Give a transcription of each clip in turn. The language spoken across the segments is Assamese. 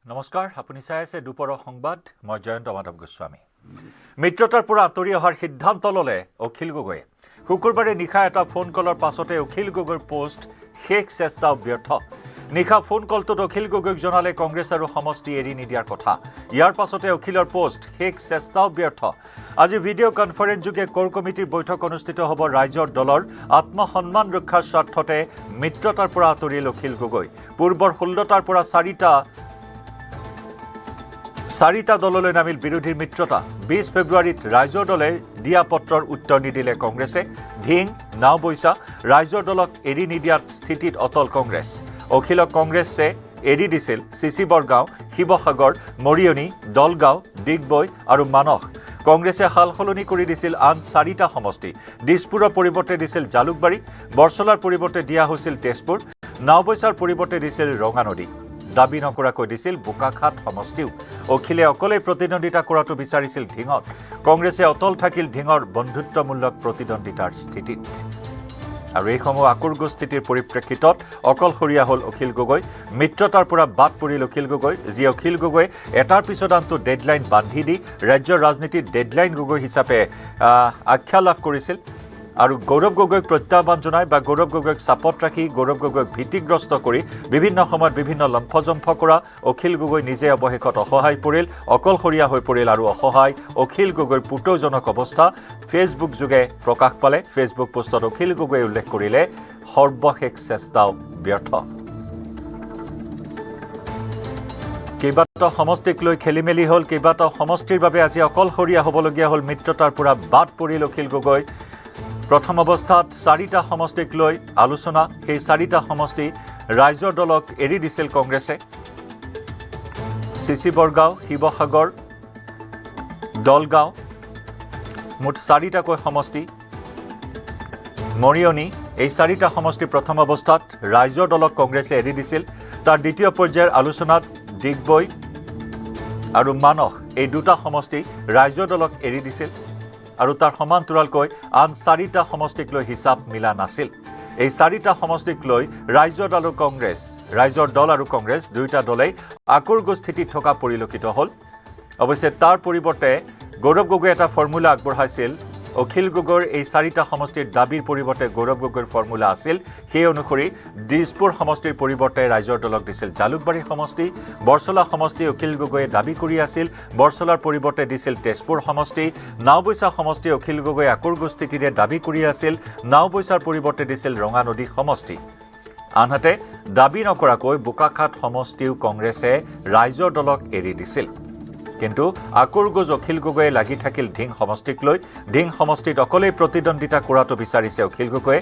নমস্কাৰ আপুনি চাই আছে দুপৰৰ সংবাদ মই জয়ন্ত মাধৱ গোস্বামী মিত্ৰতাৰ পৰা আঁতৰি অহাৰ সিদ্ধান্ত ললে অখিল গগৈ শুকুৰবাৰে নিশা এটা ফোন কলৰ পাছতে অখিল গগৈৰ পোষ্ট শেষ চেষ্টা ব্যৰ্থ নিশা ফোন কলটোত অখিল গগৈক জনালে কংগ্ৰেছ আৰু সমষ্টি এৰি নিদিয়াৰ কথা ইয়াৰ পাছতে অখিলৰ পোষ্ট শেষ চেষ্টা ব্যৰ্থ আজি ভিডিঅ' কনফাৰেন্স যোগে কোৰ কমিটিৰ বৈঠক অনুষ্ঠিত হ'ব ৰাইজৰ দলৰ আত্মসন্মান ৰক্ষাৰ স্বাৰ্থতে মিত্ৰতাৰ পৰা আঁতৰিল অখিল গগৈ পূৰ্বৰ 16টাৰ পৰা 4টা দললৈ নামিল বিৰোধীৰ মিত্ৰতা 20 ফেব্ৰুৱাৰীত ৰাইজৰ দলে দিয়া পত্ৰৰ উত্তৰ নিদিলে কংগ্ৰেছে ঢিং নাও বৈছা ৰাইজৰ দলক এৰি নিদিয়াৰ স্থিতিত অটল কংগ্ৰেছ অখিলক কংগ্ৰেছে এৰি দিছিল চিচি বৰগাঁও শিৱসাগৰ মৰিয়নি দলগাঁও ডিগবৈ আৰু মানস কংগ্ৰেছে হালসলনি কৰি দিছিল আন 4টা সমষ্টি দিছপুৰৰ পৰিৱৰ্তে দিছিল জালুকবাৰী বৰছলাৰ পৰিৱৰ্তে দিয়া হৈছিল তেজপুৰ নাওবৈছাৰ পৰিৱৰ্তে দিছিল ৰঙানদী দাবী নকৰাকৈ দিছিল বোকাখাট সমষ্টিও অখিলে অকলে প্ৰতিদ্বন্দ্বিতা কৰাটো বিচাৰিছিল ঢিঙত কংগ্ৰেছে অটল থাকিল ঢিঙৰ বন্ধুত্বমূলক প্ৰতিদ্বন্দ্বিতাৰ স্থিতিত আৰু এই সময় আকুৰ্গ স্থিতিৰ পৰিপ্ৰেক্ষিতত অকলশৰীয়া হ'ল অখিল গগৈ মিত্ৰতাৰ পৰা বাদ পৰিল অখিল গগৈ যি অখিল গগৈ এটাৰ পিছত আনটো ডেডলাইন বান্ধি দি ৰাজ্যৰ ৰাজনীতিত ডেডলাইন গগৈ হিচাপে আখ্যা লাভ কৰিছিল আৰু গৌৰৱ গগৈক প্ৰত্যাহ্বান জনাই বা গৌৰৱ গগৈক চাপত ৰাখি গৌৰৱ গগৈক ভীতিগ্ৰস্ত কৰি বিভিন্ন সময়ত বিভিন্ন লম্ফজম্ফ কৰা অখিল গগৈ নিজে অৱশেষত অসহায় পৰিল অকলশৰীয়া হৈ পৰিল আৰু অসহায় অখিল গগৈৰ পুতৌজনক অৱস্থা ফেচবুক যোগে প্ৰকাশ পালে ফেচবুক পোষ্টত অখিল গগৈয়ে উল্লেখ কৰিলে সৰ্বশেষ চেষ্টাও ব্যৰ্থ কেইবাটাও সমষ্টিক লৈ খেলিমেলি হ'ল কেইবাটাও সমষ্টিৰ বাবে আজি অকলশৰীয়া হ'বলগীয়া হ'ল মিত্ৰতাৰ পৰা বাদ পৰিল অখিল গগৈ প্ৰথম অৱস্থাত 4টা সমষ্টিক লৈ আলোচনা সেই 4টা সমষ্টি ৰাইজৰ দলক এৰি দিছিল কংগ্ৰেছে চিচি বৰগাঁও শিৱসাগৰ দলগাঁও মুঠ 4টাকৈ সমষ্টি মৰিয়নি এই 4টা সমষ্টি প্ৰথম অৱস্থাত ৰাইজৰ দলক কংগ্ৰেছে এৰি দিছিল তাৰ দ্বিতীয় পৰ্যায়ৰ আলোচনাত ডিগবৈ আৰু মানস এই দুটা সমষ্টি ৰাইজৰ দলক এৰি দিছিল আৰু তাৰ সমান্তৰালকৈ আন 4টা সমষ্টিক লৈ হিচাপ মিলা নাছিল এই 4টা সমষ্টিক লৈ ৰাইজৰ দল আৰু কংগ্ৰেছ দুয়োটা দলেই আকুৰ্গ স্থিতিত থকা পৰিলক্ষিত হ'ল অৱশ্যে তাৰ পৰিৱৰ্তে গৌৰৱ গগৈ এটা ফৰ্মুলা আগবঢ়াইছিল অখিল গগৈৰ এই 4টা সমষ্টিৰ দাবীৰ পৰিৱৰ্তে গৌৰৱ গগৈৰ ফৰ্মুলা আছিল সেই অনুসৰি দিছপুৰ সমষ্টিৰ পৰিৱৰ্তে ৰাইজৰ দলক দিছিল জালুকবাৰী সমষ্টি বৰছলা সমষ্টি অখিল গগৈয়ে দাবী কৰি আছিল বৰছলাৰ পৰিৱৰ্তে দিছিল তেজপুৰ সমষ্টি নাওবৈছা সমষ্টি অখিল গগৈয়ে আকুৰ্গ স্থিতিৰে দাবী কৰি আছিল নাওবৈছাৰ পৰিৱৰ্তে দিছিল ৰঙানদী সমষ্টি আনহাতে দাবী নকৰাকৈ বোকাখাট সমষ্টিও কংগ্ৰেছে ৰাইজৰ দলক এৰি দিছিল কিন্তু আকুৰ্গজ অখিল গগৈয়ে লাগি থাকিল ঢিং সমষ্টিক লৈ ঢিং সমষ্টিত অকলেই প্ৰতিদ্বন্দ্বিতা কৰাটো বিচাৰিছে অখিল গগৈয়ে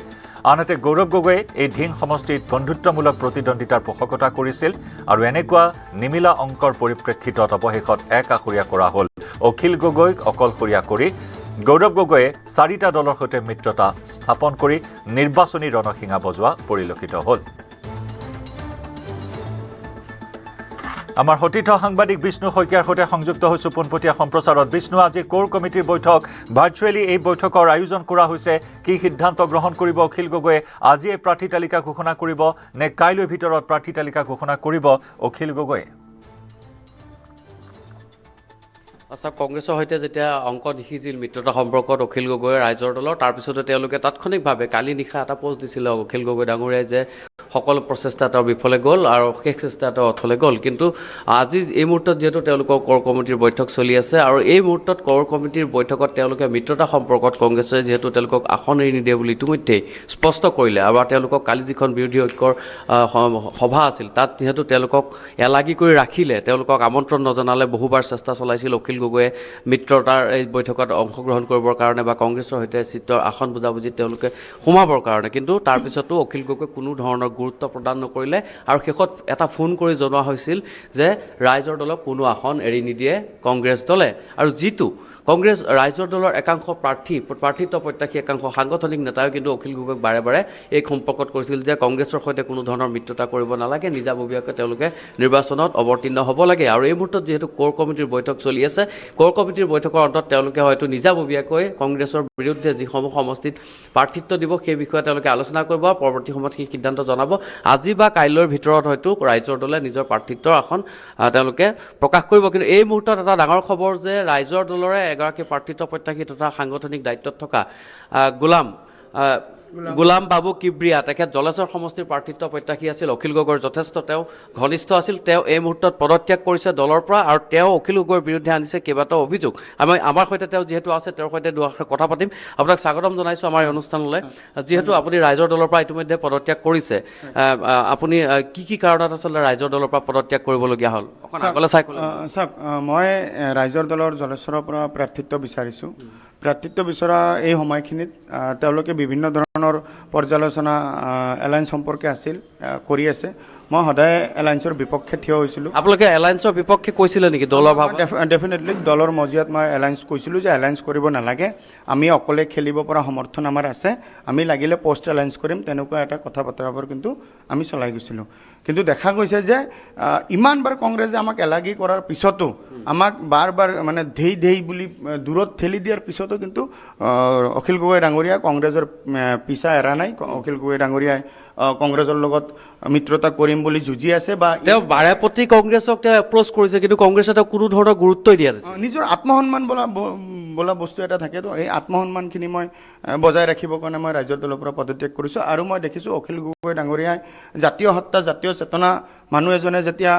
আনহাতে গৌৰৱ গগৈয়ে এই ঢিং সমষ্টিত বন্ধুত্বমূলক প্ৰতিদ্বন্দ্বিতাৰ পোষকতা কৰিছিল আৰু এনেকুৱা নিমিলা অংকৰ পৰিপ্ৰেক্ষিতত অৱশেষত একাষৰীয়া কৰা হ'ল অখিল গগৈক অকলশৰীয়া কৰি গৌৰৱ গগৈয়ে 4টা দলৰ সৈতে মিত্ৰতা স্থাপন কৰি নিৰ্বাচনী ৰণসিঙা বজোৱা পৰিলক্ষিত হ'ল আমাৰ সতীৰ্থ সাংবাদিক বিষ্ণু শইকীয়াৰ সৈতে সংযুক্ত হৈছো পোনপটীয়া সম্প্ৰচাৰত বিষ্ণু আজি কোৰ কমিটিৰ বৈঠক ভাৰ্চুৱেলি এই বৈঠকৰ আয়োজন কৰা হৈছে কি সিদ্ধান্ত গ্ৰহণ কৰিব অখিল গগৈয়ে আজি এই প্ৰাৰ্থী তালিকা ঘোষণা কৰিব নে কাইলৈ ভিতৰত প্ৰাৰ্থী তালিকা ঘোষণা কৰিব অখিল গগৈয়ে আচ্ছা কংগ্ৰেছৰ সৈতে যেতিয়া অংক নিশিজিল মিত্ৰতা সম্পৰ্কত অখিল গগৈৰ ৰাইজৰ দলৰ তাৰপিছতে তেওঁলোকে তাৎক্ষণিকভাৱে কালি নিশা এটা পোষ্ট দিছিলে অখিল গগৈ ডাঙৰীয়াই যে সকলো প্ৰচেষ্টা তেওঁৰ বিফলে গ'ল আৰু শেষ চেষ্টা তেওঁ অথলে গ'ল কিন্তু আজি এই মুহূৰ্তত যিহেতু তেওঁলোকৰ কোৰ কমিটিৰ বৈঠক চলি আছে আৰু এই মুহূৰ্তত কোৰ কমিটিৰ বৈঠকত তেওঁলোকে মিত্ৰতা সম্পৰ্কত কংগ্ৰেছে যিহেতু তেওঁলোকক আসন এৰি নিদিয়ে বুলি ইতিমধ্যেই স্পষ্ট কৰিলে আৰু তেওঁলোকক কালি যিখন বিৰোধী ঐক্যৰ সভা আছিল তাত যিহেতু তেওঁলোকক এলাগি কৰি ৰাখিলে তেওঁলোকক আমন্ত্ৰণ নজনালে বহুবাৰ চেষ্টা চলাইছিল অখিল গগৈয়ে মিত্ৰতাৰ এই বৈঠকত অংশগ্ৰহণ কৰিবৰ কাৰণে বা কংগ্ৰেছৰ সৈতে চিটৰ আসন বুজাবুজিত তেওঁলোকে সোমাবৰ কাৰণে কিন্তু তাৰপিছতো অখিল গগৈ কোনো ধৰণৰ গুৰুত্ব প্ৰদান নকৰিলে আৰু শেষত এটা ফোন কৰি জনোৱা হৈছিল যে ৰাইজৰ দলক কোনো আসন এৰি নিদিয়ে কংগ্ৰেছ দলে আৰু যিটো কংগ্ৰেছ ৰাইজৰ দলৰ একাংশ প্ৰাৰ্থিত্ব প্ৰত্যাশী একাংশ সাংগঠনিক নেতাও কিন্তু অখিল গগৈক বাৰে বাৰে এই সম্পৰ্কত কৈছিল যে কংগ্ৰেছৰ সৈতে কোনো ধৰণৰ মিত্ৰতা কৰিব নালাগে, নিজাববীয়াকৈ তেওঁলোকে নিৰ্বাচনত অৱতীৰ্ণ হ'ব লাগে। আৰু এই মুহূৰ্তত যিহেতু কোৰ কমিটিৰ বৈঠক চলি আছে, কোৰ কমিটিৰ বৈঠকৰ অন্তত তেওঁলোকে হয়তো নিজাববীয়াকৈ কংগ্ৰেছৰ বিৰুদ্ধে যিসমূহ সমষ্টিত প্ৰাৰ্থিত্ব দিব সেই বিষয়ে তেওঁলোকে আলোচনা কৰিব, পৰৱৰ্তী সময়ত সেই সিদ্ধান্ত জনাব। আজি বা কাইলৈৰ ভিতৰত হয়তো ৰাইজৰ দলে নিজৰ প্ৰাৰ্থিত্বৰ আসন তেওঁলোকে প্ৰকাশ কৰিব। কিন্তু এই মুহূৰ্তত এটা ডাঙৰ খবৰ যে ৰাইজৰ দলৰে এগৰাকী প্ৰাৰ্থিত্ব প্ৰত্যাশী তথা সাংগঠনিক দায়িত্বত থকা গোলাম বাবু কিব্ৰিয়া, তেখেত জলেশ্বৰ সমষ্টিৰ প্ৰাৰ্থিত্ব প্ৰত্যাশী আছিল, অখিল গগৈৰ যথেষ্ট তেওঁ ঘনিষ্ঠ আছিল। তেওঁ এই মুহূৰ্তত পদত্যাগ কৰিছে দলৰ পৰা আৰু তেওঁ অখিল গগৈৰ বিৰুদ্ধে আনিছে কেইবাটাও অভিযোগ। আমাৰ সৈতে তেওঁ যিহেতু আছে, তেওঁৰ সৈতে দুআষাৰ কথা পাতিম। আপোনাক স্বাগতম জনাইছোঁ আমাৰ এই অনুষ্ঠানলৈ। যিহেতু আপুনি ৰাইজৰ দলৰ পৰা ইতিমধ্যে পদত্যাগ কৰিছে, আপুনি কি কাৰণত আচলতে ৰাইজৰ দলৰ পৰা পদত্যাগ কৰিবলগীয়া হ'ল? চাওক, মই ৰাইজৰ দলৰ জলেশ্বৰৰ পৰা প্ৰাৰ্থিত্ব বিচাৰিছোঁ। প্ৰাৰ্থিত্ব বিচৰা এই সময়খিনিত তেওঁলোকে বিভিন্ন ধৰণৰ পৰ্যালোচনা এলায়েন্স সম্পৰ্কে আছিল, কৰি আছে। মই সদায় এলায়েন্সৰ বিপক্ষে থিয় হৈছিলোঁ। আপোনালোকে এলায়েন্সৰ বিপক্ষে কৈছিলে নেকি দলৰ ভাৱ? ডেফিনেটলি দলৰ মজিয়াত মই এলায়েন্স কৈছিলোঁ যে এলায়েন্স কৰিব নালাগে, আমি অকলে খেলিব পৰা সমৰ্থন আমাৰ আছে, আমি লাগিলে পষ্ট এলায়েন্স কৰিম, তেনেকুৱা এটা কথা বতৰাবোৰ কিন্তু আমি চলাই গৈছিলোঁ। কিন্তু দেখা গৈছে যে ইমানবাৰ কংগ্ৰেছে আমাক এলাগী কৰাৰ পিছতো, আমাক বাৰ বাৰ মানে ধেই বুলি দূৰত ঠেলি দিয়াৰ পিছতো কিন্তু অখিল গগৈ ডাঙৰীয়া কংগ্ৰেছৰ পিছা এৰা নাই। অখিল গগৈ ডাঙৰীয়াই কংগ্ৰেছৰ লগত মিত্ৰতা কৰিম বুলি যুঁজি আছে, বা তেওঁ বাৰেপতি কংগ্ৰেছক তেওঁ এপ্ৰ'চ কৰিছে, কিন্তু কংগ্ৰেছে তেওঁ কোনো ধৰণৰ গুৰুত্বই দিয়া নাছিল। নিজৰ আত্মসন্মান বোলা বস্তু এটা থাকেতো, এই আত্মসন্মানখিনি মই বজাই ৰাখিবৰ কাৰণে মই ৰাইজৰ দলৰ পৰা পদত্যাগ কৰিছোঁ। আৰু মই দেখিছোঁ অখিল গগৈ ডাঙৰীয়াই জাতীয় সত্তা, জাতীয় চেতনা মানুহ এজনে যেতিয়া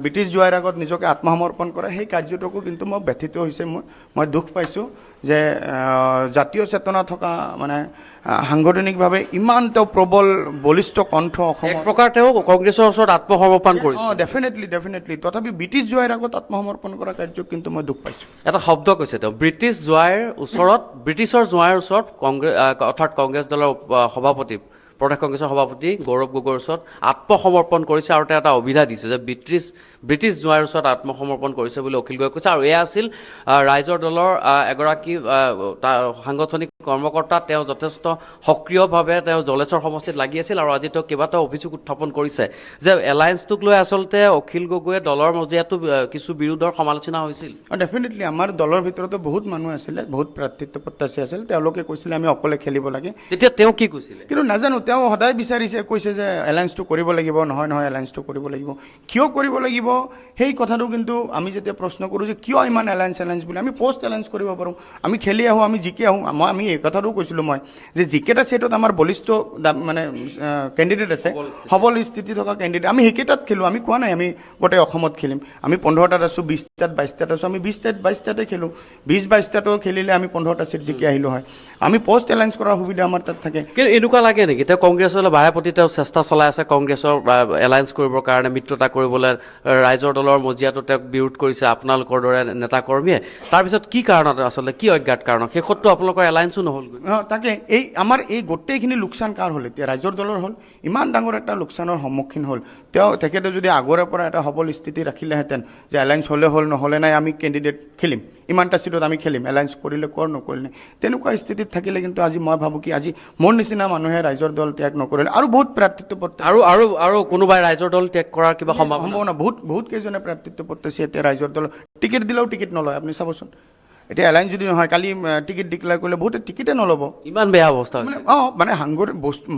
ব্ৰিটিছ যোৱাৰ আগত নিজকে আত্মসমৰ্পণ কৰে, সেই কাৰ্যটোকো কিন্তু মই ব্যথিত হৈছে। মই দুখ পাইছোঁ যে জাতীয় চেতনা থকা মানে সাংগঠনিকভাৱে ইমান তেওঁ প্ৰবল বলিষ্ঠ কণ্ঠ এক প্ৰকাৰ তেওঁ কংগ্ৰেছৰ ওচৰত আত্মসমৰ্পণ কৰিছে। ডেফিনেটলি তথাপি ব্ৰিটিছ যোৱাৰ আগত আত্মসমৰ্পণ কৰা কাৰ্যক কিন্তু মই দুখ পাইছোঁ। এটা শব্দ কৈছে তেওঁ, ব্ৰিটিছৰ জোঁৱাইৰ ওচৰত কংগ্ৰেছ, অৰ্থাৎ কংগ্ৰেছ দলৰ সভাপতি, প্ৰদেশ কংগ্ৰেছৰ সভাপতি গৌৰৱ গগৈৰ ওচৰত আত্মসমৰ্পণ কৰিছে, আৰু তেওঁ এটা অভিধা দিছে যে ব্ৰিটিছ জোঁৱাইৰ ওচৰত আত্মসমৰ্পণ কৰিছে বুলি অখিল গগৈয়ে কৈছে। আৰু এয়া আছিল ৰাইজৰ দলৰ এগৰাকী সাংগঠনিক কৰ্মকৰ্তা। তেওঁ যথেষ্ট সক্ৰিয়ভাৱে তেওঁ জলেশ্বৰ সমষ্টিত লাগি আছিল, আৰু আজি তেওঁ কেইবাটাও অভিযোগ উত্থাপন কৰিছে যে এলায়েন্সটোক লৈ আচলতে অখিল গগৈয়ে দলৰ মজিয়াতো কিছু বিৰোধৰ সমালোচনা হৈছিল। ডেফিনেটলি আমাৰ দলৰ ভিতৰতো বহুত মানুহ আছিলে, বহুত প্ৰাৰ্থিত্ব প্ৰত্যাশী আছিল, তেওঁলোকে কৈছিলে আমি অকলে খেলিব লাগে। তেতিয়া তেওঁ কি কৈছিলে? কিন্তু নাজানো, তেওঁ সদায় বিচাৰিছে, কৈছে যে এলায়েন্সটো কৰিব লাগিব, নহয় এলায়েন্সটো কৰিব লাগিব। কিয় কৰিব লাগিব সেই কথাটো কিন্তু আমি যেতিয়া প্ৰশ্ন কৰোঁ যে কিয় ইমান এলায়েন্স বুলি, আমি পষ্ট এলায়েন্স কৰিব পাৰোঁ, আমি খেলি আহোঁ, আমি জিকি আহোঁ। আমি এই কথাটো কৈছিলোঁ মই যে যিকেইটা ছেটত আমাৰ বলিষ্ঠ মানে কেণ্ডিডেট আছে, সবল স্থিতি থকা কেণ্ডিডেট, আমি সেইকেইটাত খেলোঁ। আমি কোৱা নাই আমি গোটেই অসমত খেলিম, আমি 15টাত আছোঁ, 20টাত 22টাত আছোঁ, আমি 20টাতে খেলোঁ। 20-22টাতো খেলিলে আমি 15টা ছিট জিকি আহিলোঁ হয়। আমি পষ্ট এলায়েন্স কৰাৰ সুবিধা আমাৰ তাত থাকে। কিন্তু এনেকুৱা লাগে নেকি তেওঁ কংগ্ৰেছলৈ বাৰেপতি তেওঁ চেষ্টা চলাই আছে কংগ্ৰেছৰ এলায়েন্স কৰিবৰ কাৰণে, মিত্ৰতা কৰিবলৈ ৰাইজৰ দলৰ মজিয়াটো তেওঁক বিৰোধ কৰিছে আপোনালোকৰ দৰে নেতা কৰ্মীয়ে? তাৰপিছত কি কাৰণত, আচলতে কি অজ্ঞাত কাৰণত শেষততো আপোনালোকৰ এলায়েন্সো নহ'ল? তাকে আমাৰ এই গোটেইখিনি লোকচান কাৰ হ'ল? এতিয়া ৰাইজৰ দলৰ হ'ল, ইমান ডাঙৰ এটা লোকচানৰ সন্মুখীন হ'ল। তেখেতে যদি আগৰে পৰা এটা সবল স্থিতি ৰাখিলেহেঁতেন যে এলায়েন্স হ'লে হ'ল, নহ'লে নাই, আমি কেণ্ডিডেট খেলিম, ইমানটা ছিটত আমি খেলিম, এলায়েন্স কৰিলে নকৰিলে, তেনেকুৱা স্থিতিত থাকিলে কিন্তু আজি মই ভাবোঁ কি আজি মোৰ নিচিনা মানুহে ৰাইজৰ দল ত্যাগ নকৰিলে আৰু বহুত প্ৰাৰ্থিত্ব আৰু কোনোবাই ৰাইজৰ দল ত্যাগ কৰাৰ কিবা সম্ভাৱনা? বহুত কেইজনে প্ৰাৰ্থিত্ব প্ৰত্যাশী এতিয়া ৰাইজৰ দল টিকেট দিলেও টিকেট নলয়। আপুনি চাবচোন, এতিয়া এলায়েন্স যদি নহয়, কালি টিকেট ডিক্লেয়াৰ কৰিলে বহুতে টিকেটে নল'ব। ইমান বেয়া অৱস্থা মানে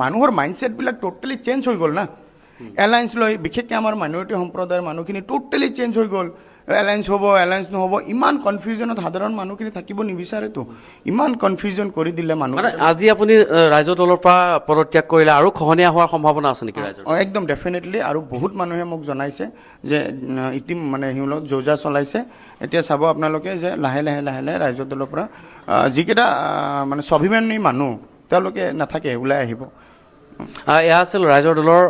মানুহৰ মাইণ্ডছেটবিলাক টোটেলি চেঞ্জ হৈ গ'ল না। এলায়েন্স লৈ বিশেষকৈ আমাৰ মাইনৰিটি সম্প্ৰদায়ৰ মানুহখিনি টোটেলি চেঞ্জ হৈ গ'ল। এলায়েন্স হ'ব, এলায়েন্স নহ'ব, ইমান কনফিউজনত সাধাৰণ মানুহখিনি থাকিব নিবিচাৰেতো, ইমান কনফিউজন কৰি দিলে মানুহ। আজি আপুনি ৰাইজৰ দলৰ পৰা পদত্যাগ কৰিলে আৰু খহনীয়া হোৱাৰ সম্ভাৱনা আছে নেকি ৰাইজৰ? একদম ডেফিনেটলি। আৰু বহুত মানুহে মোক জনাইছে যে মানে সিহঁতক যোজা চলাইছে। এতিয়া চাব আপোনালোকে যে লাহে লাহে ৰাইজৰ দলৰ পৰা যিকেইটা মানে স্বাভিমানী মানুহ তেওঁলোকে নাথাকে, ওলাই আহিব। এয়া আছিল ৰাইজৰ দলৰ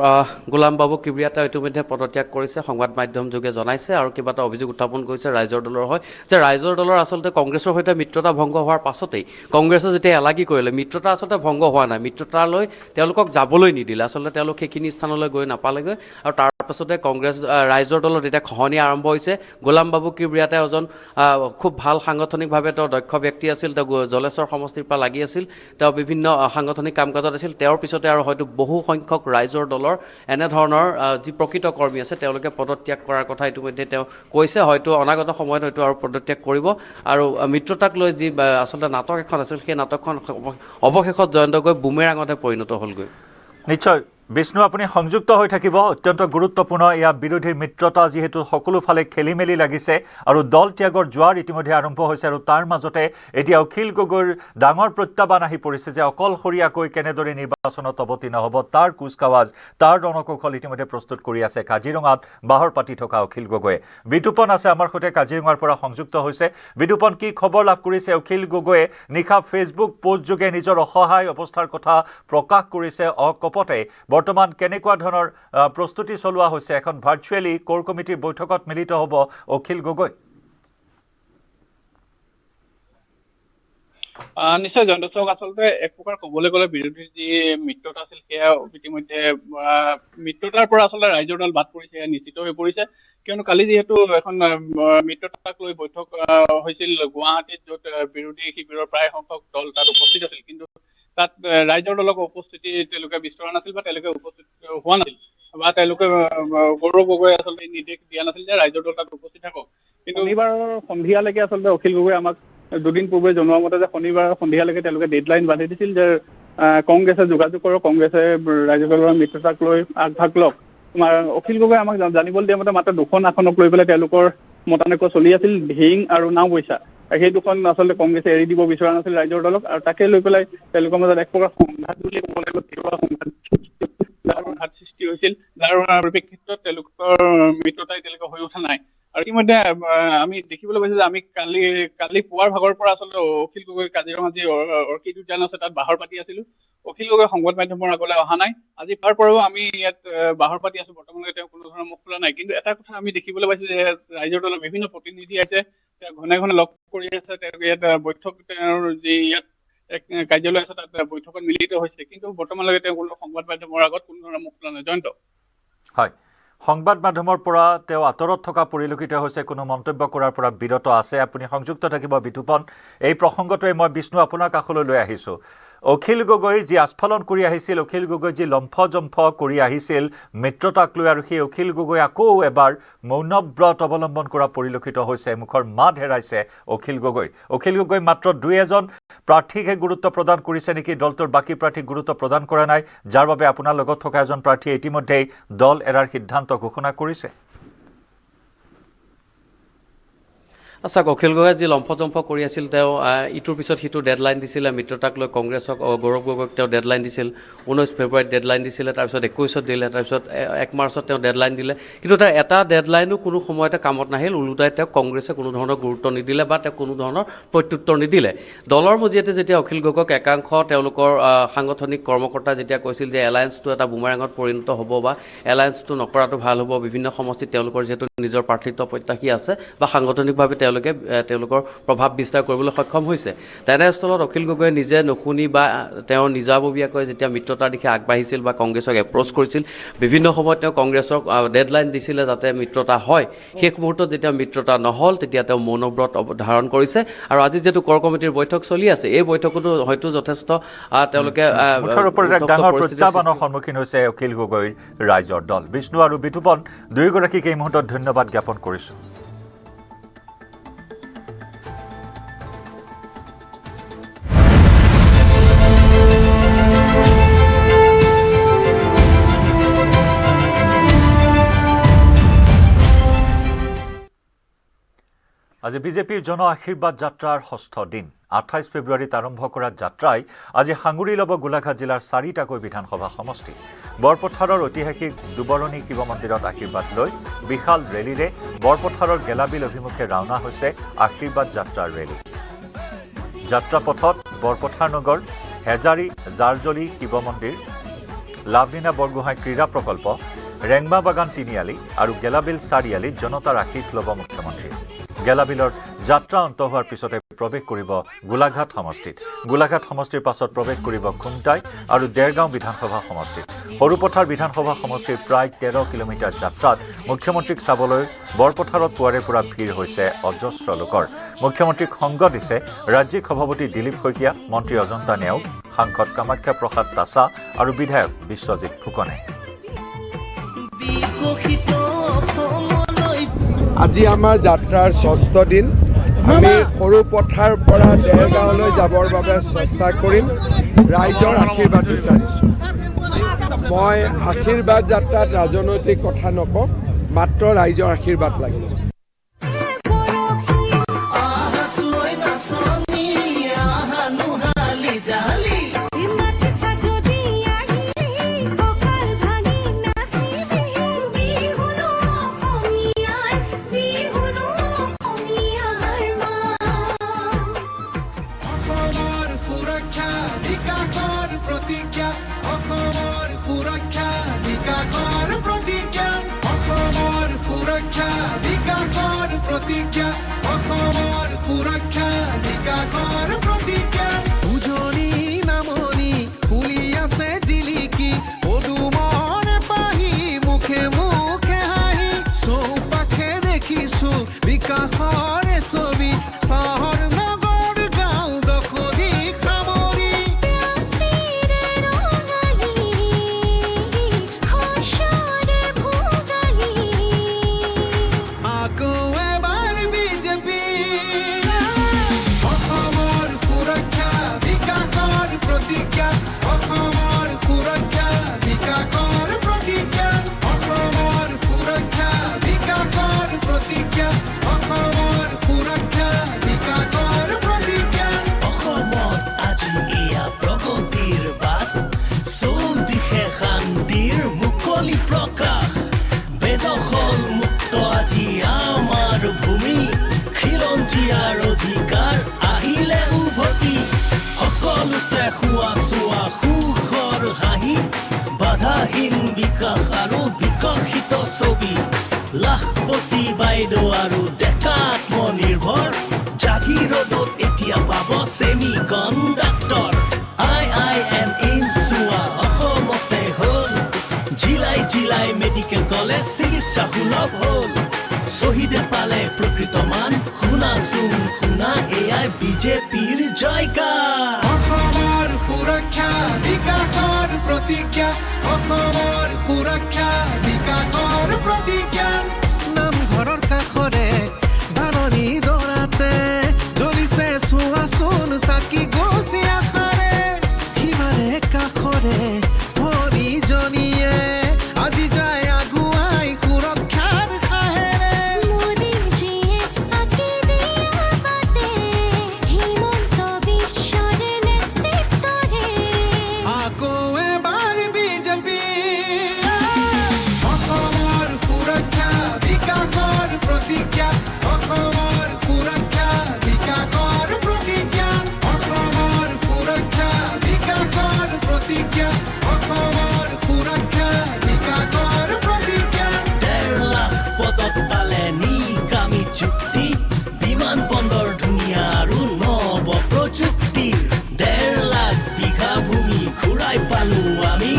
গোলাম বাবু কিব্ৰিয়া। তেওঁ ইতিমধ্যে পদত্যাগ কৰিছে, সংবাদ মাধ্যম যোগে জনাইছে, আৰু কেইবাটা অভিযোগ উত্থাপন কৰিছে ৰাইজৰ দলৰ হয় যে ৰাইজৰ দলৰ আচলতে কংগ্ৰেছৰ সৈতে মিত্ৰতা ভংগ হোৱাৰ পাছতেই কংগ্ৰেছে যেতিয়া এলাগী কৰিলে, মিত্ৰতা আচলতে ভংগ হোৱা নাই, মিত্ৰতালৈ তেওঁলোকক যাবলৈ নিদিলে, আচলতে তেওঁলোক সেইখিনি স্থানলৈ গৈ নাপালেগৈ, আৰু তাৰ পাছতে কংগ্ৰেছ ৰাইজৰ দলত এতিয়া খহনি আৰম্ভ হৈছে গোলাম বাবু কিবৰিয়া তেওঁ এজন খুব ভাল সাংগঠনিকভাৱে তেওঁ দক্ষ ব্যক্তি আছিল তেওঁ জলেশ্বৰ সমষ্টিৰ পৰা লাগি আছিল তেওঁ বিভিন্ন সাংগঠনিক কাম কাজত আছিল তেওঁৰ পিছতে আৰু হয়তো বহু সংখ্যক ৰাইজৰ দলৰ এনেধৰণৰ যি প্ৰকৃত কৰ্মী আছে তেওঁলোকে পদত্যাগ কৰাৰ কথা ইতিমধ্যে তেওঁ কৈছে হয়তো অনাগত সময়ত হয়তো আৰু পদত্যাগ কৰিব আৰু মিত্ৰতাক লৈ যি আচলতে নাটক এখন আছিল সেই নাটকখন অৱশেষত জয়ন্ত গগৈ বুমেৰাঙতহে পৰিণত হ'লগৈ নিশ্চয় বিষ্ণু আপুনি সংযুক্ত হৈ থাকিব অত্যন্ত গুৰুত্বপূৰ্ণ এয়া বিৰোধীৰ মিত্ৰতা যিহেতু সকলো ফালে খেলি মেলি লাগিছে আৰু দল ত্যাগৰ জোৱাৰ ইতিমধ্যে আৰম্ভ হৈছে আৰু তাৰ মাজতে এতিয়া অখিল গগৈৰ ডাঙৰ প্ৰত্যাহ্বান আহি পৰিছে যে অকলশৰীয়াকৈ কেনেদৰে নিৰ্বাচনত অৱতীৰ্ণ হ'ব তাৰ কুচকাৱাজ তাৰ ৰণকৌশল ইতিমধ্যে প্ৰস্তুত কৰি আছে কাজিৰঙাত বাহৰ পাতি থকা অখিল গগৈয়ে বিতুপন আছে আমাৰ সৈতে কাজিৰঙাৰ পৰা সংযুক্ত হৈছে বিতুপন কি খবৰ লাভ কৰিছে অখিল গগৈয়ে নিশা ফেচবুক পোষ্ট যোগে নিজৰ অসহায় অৱস্থাৰ কথা প্ৰকাশ কৰিছে অকপতে বৰ্তমান কেনেকুৱা ধৰণৰ প্ৰস্তুতি চলোৱা হৈছে এখন ভাৰ্চুৱেলি কোৰ কমিটিৰ বৈঠকত মিলিত হ'ব অখিল গগৈ নিশ্চয় জয়ন্ত চৌক আচলতে এক প্ৰকাৰ ক'বলৈ গ'লে বিৰোধীৰ যি মিত্ৰতা আছিল সেয়া ইতিমধ্যে মিত্ৰতাৰ পৰা আচলতে ৰাইজৰ দল বাদ পৰিছে নিশ্চিত হৈ পৰিছে কিয়নো কালি যিহেতু এখন মিত্ৰতাক লৈ বৈঠক হৈছিল গুৱাহাটীত য'ত বিৰোধী শিবিৰৰ প্ৰায় সংখ্যক দল তাত উপস্থিত আছিল কিন্তু তাত ৰাইজৰ দলক উপস্থিতি তেওঁলোকে বিচৰা নাছিল বা তেওঁলোকে উপস্থিত হোৱা নাছিল বা তেওঁলোকে গৌৰৱ গগৈ আচলতে নিৰ্দেশ দিয়া নাছিল যে ৰাইজৰ দল তাত উপস্থিত থাকক কিন্তু শনিবাৰৰ সন্ধিয়ালৈকে আচলতে অখিল গগৈ আমাক দুদিন পূৰ্বে জনোৱা মতে যে শনিবাৰ সন্ধিয়ালৈকে তেওঁলোকে ডেডলাইন বান্ধি দিছিল যে কংগ্ৰেছে যোগাযোগ কৰক কংগ্ৰেছে ৰাইজৰ দলৰ মিত্ৰতাক লৈ আগভাগ লওক তোমাৰ অখিল গগৈ আমাক জানিবলৈ দিয়া মতে মাত্ৰ দুখন আসনক লৈ পেলাই তেওঁলোকৰ মতানৈক্য চলি আছিল ধিং আৰু নাওবৈচা সেই দুখন আচলতে কংগ্ৰেছে এৰি দিব বিচৰা নাছিল ৰাইজৰ দলক আৰু তাকে লৈ পেলাই তেওঁলোকৰ মাজত এক প্ৰকাৰ সংঘাত বুলি ক'ব লাগিব সংঘাত সৃষ্টি হৈছিল যাৰ পৰিপ্ৰেক্ষিতত তেওঁলোকৰ মিত্ৰতাই তেওঁলোকে হৈ উঠা নাই আৰু ইতিমধ্যে আমি দেখিবলৈ পাইছো যে আমি কালি পুৱাৰ ভাগৰ পৰা আচলতে অখিল গগৈ কাজিৰঙা যি অৰ্কিড উদ্যান আছে তাত বাহৰ পাতি আছিলো অখিল গগৈ সংবাদ মাধ্যমৰ আগলৈ অহা নাই আজি তাৰ পৰাও আমি ইয়াত বাহৰ পাতি আছো বৰ্তমানলৈকে তেওঁ কোনো ধৰণৰ মুখ খোলা নাই কিন্তু এটা কথা আমি দেখিবলৈ পাইছো যে ৰাইজৰ দলৰ বিভিন্ন প্ৰতিনিধি আছে তেওঁ ঘনে ঘনে লগ কৰি আছে তেওঁলোকে ইয়াত বৈঠক তেওঁৰ যি ইয়াত কাৰ্যালয় আছে তাত বৈঠকত মিলিত হৈছে কিন্তু বৰ্তমানলৈকে তেওঁ কোনো সংবাদ মাধ্যমৰ আগত কোনো ধৰণৰ মুখ খোলা নাই জয়ন্ত হয় সংবাদ মাধ্যমৰ পৰা তেওঁ আঁতৰত থকা পৰিলক্ষিত হৈছে কোনো মন্তব্য কৰাৰ পৰা বিৰত আছে আপুনি সংযুক্ত থাকিব বিতুপন এই প্ৰসংগটোৱে মই বিষ্ণু আপোনাৰ কাষলৈ লৈ আহিছোঁ অখিল গগৈ যি আস্ফালন কৰি আহিছিল অখিল গগৈ যি লম্ফজম্ফ কৰি আহিছিল মিত্ৰতাক লৈ আৰু সেই অখিল গগৈ আকৌ এবাৰ মৌনব্ৰত অৱলম্বন কৰা পৰিলক্ষিত হৈছে মুখৰ মাত হেৰাইছে অখিল গগৈ মাত্ৰ দুই এজন প্ৰাৰ্থীকহে গুৰুত্ব প্ৰদান কৰিছে নেকি দলটোৰ বাকী প্ৰাৰ্থীক গুৰুত্ব প্ৰদান কৰা নাই যাৰ বাবে আপোনাৰ লগত থকা এজন প্ৰাৰ্থীয়ে ইতিমধ্যেই দল এৰাৰ সিদ্ধান্ত ঘোষণা কৰিছে আচ্ছা অখিল গগৈয়ে যি লম্ফজম্ফ কৰি আছিল তেওঁ ইটোৰ পিছত সিটো ডেডলাইন দিছিলে মিত্ৰতাক লৈ কংগ্ৰেছক গৌৰৱ গগৈক তেওঁ ডেডলাইন দিছিল 19 ফেব্ৰুৱাৰীত ডেডলাইন দিছিলে তাৰপিছত 21ত দিলে তাৰপিছত 1 মাৰ্চত তেওঁ ডেডলাইন দিলে কিন্তু তাৰ এটা ডেডলাইনো কোনো সময়তে কামত নাহিল ওলোটাই তেওঁ কংগ্ৰেছে কোনো ধৰণৰ গুৰুত্ব নিদিলে বা তেওঁ কোনো ধৰণৰ প্ৰত্যুত্তৰ নিদিলে দলৰ মজিয়াতে যেতিয়া অখিল গগৈক একাংশ তেওঁলোকৰ সাংগঠনিক কৰ্মকৰ্তা যেতিয়া কৈছিল যে এলায়েন্সটো এটা বুমেৰাঙত পৰিণত হ'ব বা এলায়েন্সটো নকৰাটো ভাল হ'ব বিভিন্ন সমষ্টিত তেওঁলোকৰ যিহেতু নিজৰ প্ৰাৰ্থিত্ব প্ৰত্যাশী আছে বা সাংগঠনিকভাৱে তেওঁলোকৰ প্ৰভাৱ বিস্তাৰ কৰিবলৈ সক্ষম হৈছে তেনেস্থলত অখিল গগৈয়ে নিজে নুশুনি বা তেওঁ নিজাববীয়াকৈ যেতিয়া মিত্ৰতাৰ দিশে আগবাঢ়িছিল বা কংগ্ৰেছক এপ্ৰ'চ কৰিছিল বিভিন্ন সময়ত তেওঁ কংগ্ৰেছক ডেডলাইন দিছিলে যাতে মিত্ৰতা হয় শেষ মুহূৰ্তত যেতিয়া মিত্ৰতা নহ'ল তেতিয়া তেওঁ মৌনব্ৰত ধাৰণ কৰিছে আৰু আজি যিহেতু কোৰ কমিটিৰ বৈঠক চলি আছে এই বৈঠকতো হয়তো যথেষ্ট তেওঁলোকে মুঠৰ ওপৰত এক ডাঙৰ প্ৰত্যাহ্বানৰ সন্মুখীন হৈছে অখিল গগৈৰ ৰাইজৰ দল বিষ্ণু আৰু বিতুপন দুয়োগৰাকীক এই মুহূৰ্তত ধন্যবাদ জ্ঞাপন কৰিছোঁ আজি বিজেপিৰ জন আশীৰ্বাদ যাত্ৰাৰ ষষ্ঠ দিন 28 ফেব্ৰুৱাৰীত আৰম্ভ কৰা যাত্ৰাই আজি সাঙুৰি ল'ব গোলাঘাট জিলাৰ 4টাকৈ বিধানসভা সমষ্টি বৰপথাৰৰ ঐতিহাসিক দুবৰণী শিৱ মন্দিৰত আশীৰ্বাদ লৈ বিশাল ৰেলীৰে বৰপথাৰৰ গেলাবিল অভিমুখে ৰাওনা হৈছে আশীৰ্বাদ যাত্ৰাৰ ৰেলী যাত্ৰাপথত বৰপথাৰ নগৰ হেজাৰী জাৰজলি শিৱ মন্দিৰ লাভলীনা বৰগোহাঁই ক্ৰীড়া প্ৰকল্প ৰেংমা বাগান তিনিআলি আৰু গেলাবিল চাৰিআলিত জনতাৰ আশীষ ল'ব মুখ্যমন্ত্ৰী গেলাবিলৰ যাত্ৰা অন্ত হোৱাৰ পিছতে প্ৰৱেশ কৰিব গোলাঘাট সমষ্টিত। গোলাঘাট সমষ্টিৰ পাছত প্ৰৱেশ কৰিব খুমটাই আৰু দেৰগাঁও বিধানসভা সমষ্টিত। সৰুপথাৰ বিধানসভা সমষ্টিৰ প্ৰায় 13 কিলোমিটাৰ যাত্ৰাত মুখ্যমন্ত্ৰীক চাবলৈ বৰপথাৰত পুৱাৰে পৰা ভিৰ হৈছে অজস্ৰ লোকৰ। মুখ্যমন্ত্ৰীক সংগ দিছে ৰাজ্যিক সভাপতি দিলীপ শইকীয়া, মন্ত্ৰী অজন্তা নেওগ, সাংসদ কামাখ্যা প্ৰসাদ তাছা আৰু বিধায়ক বিশ্বজিৎ ফুকনে। আজি আমাৰ যাত্ৰাৰ 6ষ্ঠ দিন। আমি সৰুপথাৰ পৰা দেৰগাঁৱলৈ যাবৰ বাবে চেষ্টা কৰিম। ৰাইজৰ আশীৰ্বাদ বিচাৰিছোঁ। মই আশীৰ্বাদ যাত্ৰাত ৰাজনৈতিক কথা নকওঁ, মাত্ৰ ৰাইজৰ আশীৰ্বাদ লাগিব। উজনি নামনি ফুলি আছে জিলিকি, পদুমনে পাহি মুখে মুখে হাঁহি, চৌপাশে দেখিছো বিকাশৰে ছবি, চহৰ নগৰ গাঁও দখলি সামৰি। আকৌ এবাৰ বিজেপি, অসমৰ সুৰক্ষা বিকাশৰ প্ৰতিজ্ঞা, অসমৰ সুৰক্ষা বিকাশৰ প্ৰতিজ্ঞা, অসমৰ সুৰক্ষা বিকাশৰ প্ৰতিজ্ঞা, অসমৰ সুৰক্ষা বিকাশৰ প্ৰতিজ্ঞা। অসমত আজি এয়া প্ৰগতিৰ বাট, চৌদিশে শান্তিৰ মুকলি প্ৰকাশ, বেদখল মুক্ত আজি আমাৰ ভূমি, খিলঞ্জীয়াৰ অধিকাৰ আহিলে উভতি, সকলোতে খোৱা চোৱা সুখৰ হাঁহি, বাধাহীন বিকাশ আৰু বিকশিত ছবি, লাখপতি বাইদেউ আৰু ডেকা আত্মনিৰ্ভৰ, জাগিৰোডত এতিয়া পাব ছেমি কণ্ডাক্টৰ, IIM এইমছ চোৱা অসমতে হ'ল, জিলাই জিলাই মেডিকেল কলেজ চিকিৎসা সুলভ হ'ল, শ্বহীদে পালে প্ৰকৃত মান, শুনাচোন শুনা এয়াই বিজেপিৰ জয়গান। অসমৰ সুৰক্ষা বিকাশৰ প্ৰতিজ্ঞা, অসমৰ সুৰক্ষা বিকাশৰ প্ৰতিজ্ঞা। নামঘৰৰ কাষৰে ধাৰণি দৰাতে জ্বলিছে চোৱাচোন চাকি গছি আশাৰে, সিমাৰে কাষৰে হৰিজনীয়ে আজি যায় আগুৱাই সুৰক্ষাৰ সাহেৰে। আকৌ এবাৰ বিজেপি, অসমৰ সুৰক্ষা বিকাশৰ প্ৰতিজ্ঞা, অসমৰ সুৰক্ষা বিকাশৰ প্ৰতিজ্ঞা, অসমৰ সুৰক্ষা বিকাশৰ প্ৰতিজ্ঞা, অসমৰ সুৰক্ষা বিকাশৰ প্ৰতিজ্ঞা। 1.5 লাখ পদত পালে নিকামী চুক্তি, বিমান বন্দৰ ধুনীয়া আৰু নৱ প্ৰযুক্তিৰ, 1.5 লাখ বিঘা ভূমি ঘূৰাই পালো আমি,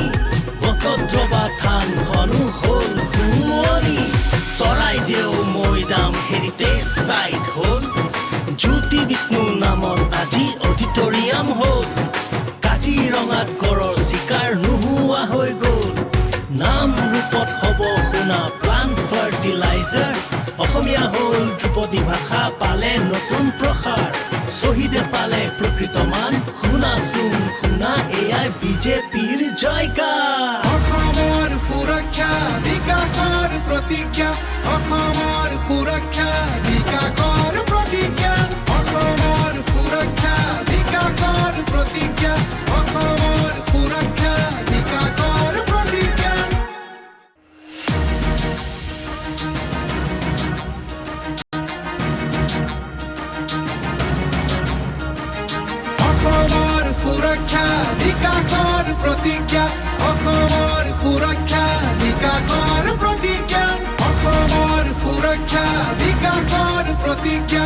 বটদ্ৰৱা থানখনো হ'ল শুৱনি, চৰাইদেউ মৈদাম হেৰিটেজ চাইট হ'ল, জ্যোতি বিষ্ণু নামত আজি অডিটৰিয়াম হ'ল, কাজিৰঙাত গড়ৰ চিকাৰ নোহোৱা হৈ গ'ল, নাম ৰূপত হ'ব শুনা প্লান্ট ফাৰ্টিলাইজাৰ, অসমীয়া হ'ল ধ্ৰুপদী ভাষা পালে নতুন প্ৰসাৰ, শ্বহীদে পালে প্ৰকৃত মান, শুনাচোন শুনা এয়াই বিজেপিৰ জয়গান। অসমৰ সুৰক্ষা বিকাশৰ প্ৰতিজ্ঞা, অসমৰ সুৰক্ষা বিকাশৰ প্ৰতিজ্ঞা, অসমৰ সুৰক্ষা বিকাশৰ প্ৰতিজ্ঞা, অসমৰ সুৰক্ষা বিকাশৰ প্ৰতিজ্ঞা। অসমৰ সুৰক্ষা বিকাশৰ প্ৰতিজ্ঞা, অসমৰ সুৰক্ষা বিকাশৰ প্ৰতিজ্ঞা, অসমৰ সুৰক্ষা বিকাশৰ প্ৰতিজ্ঞা,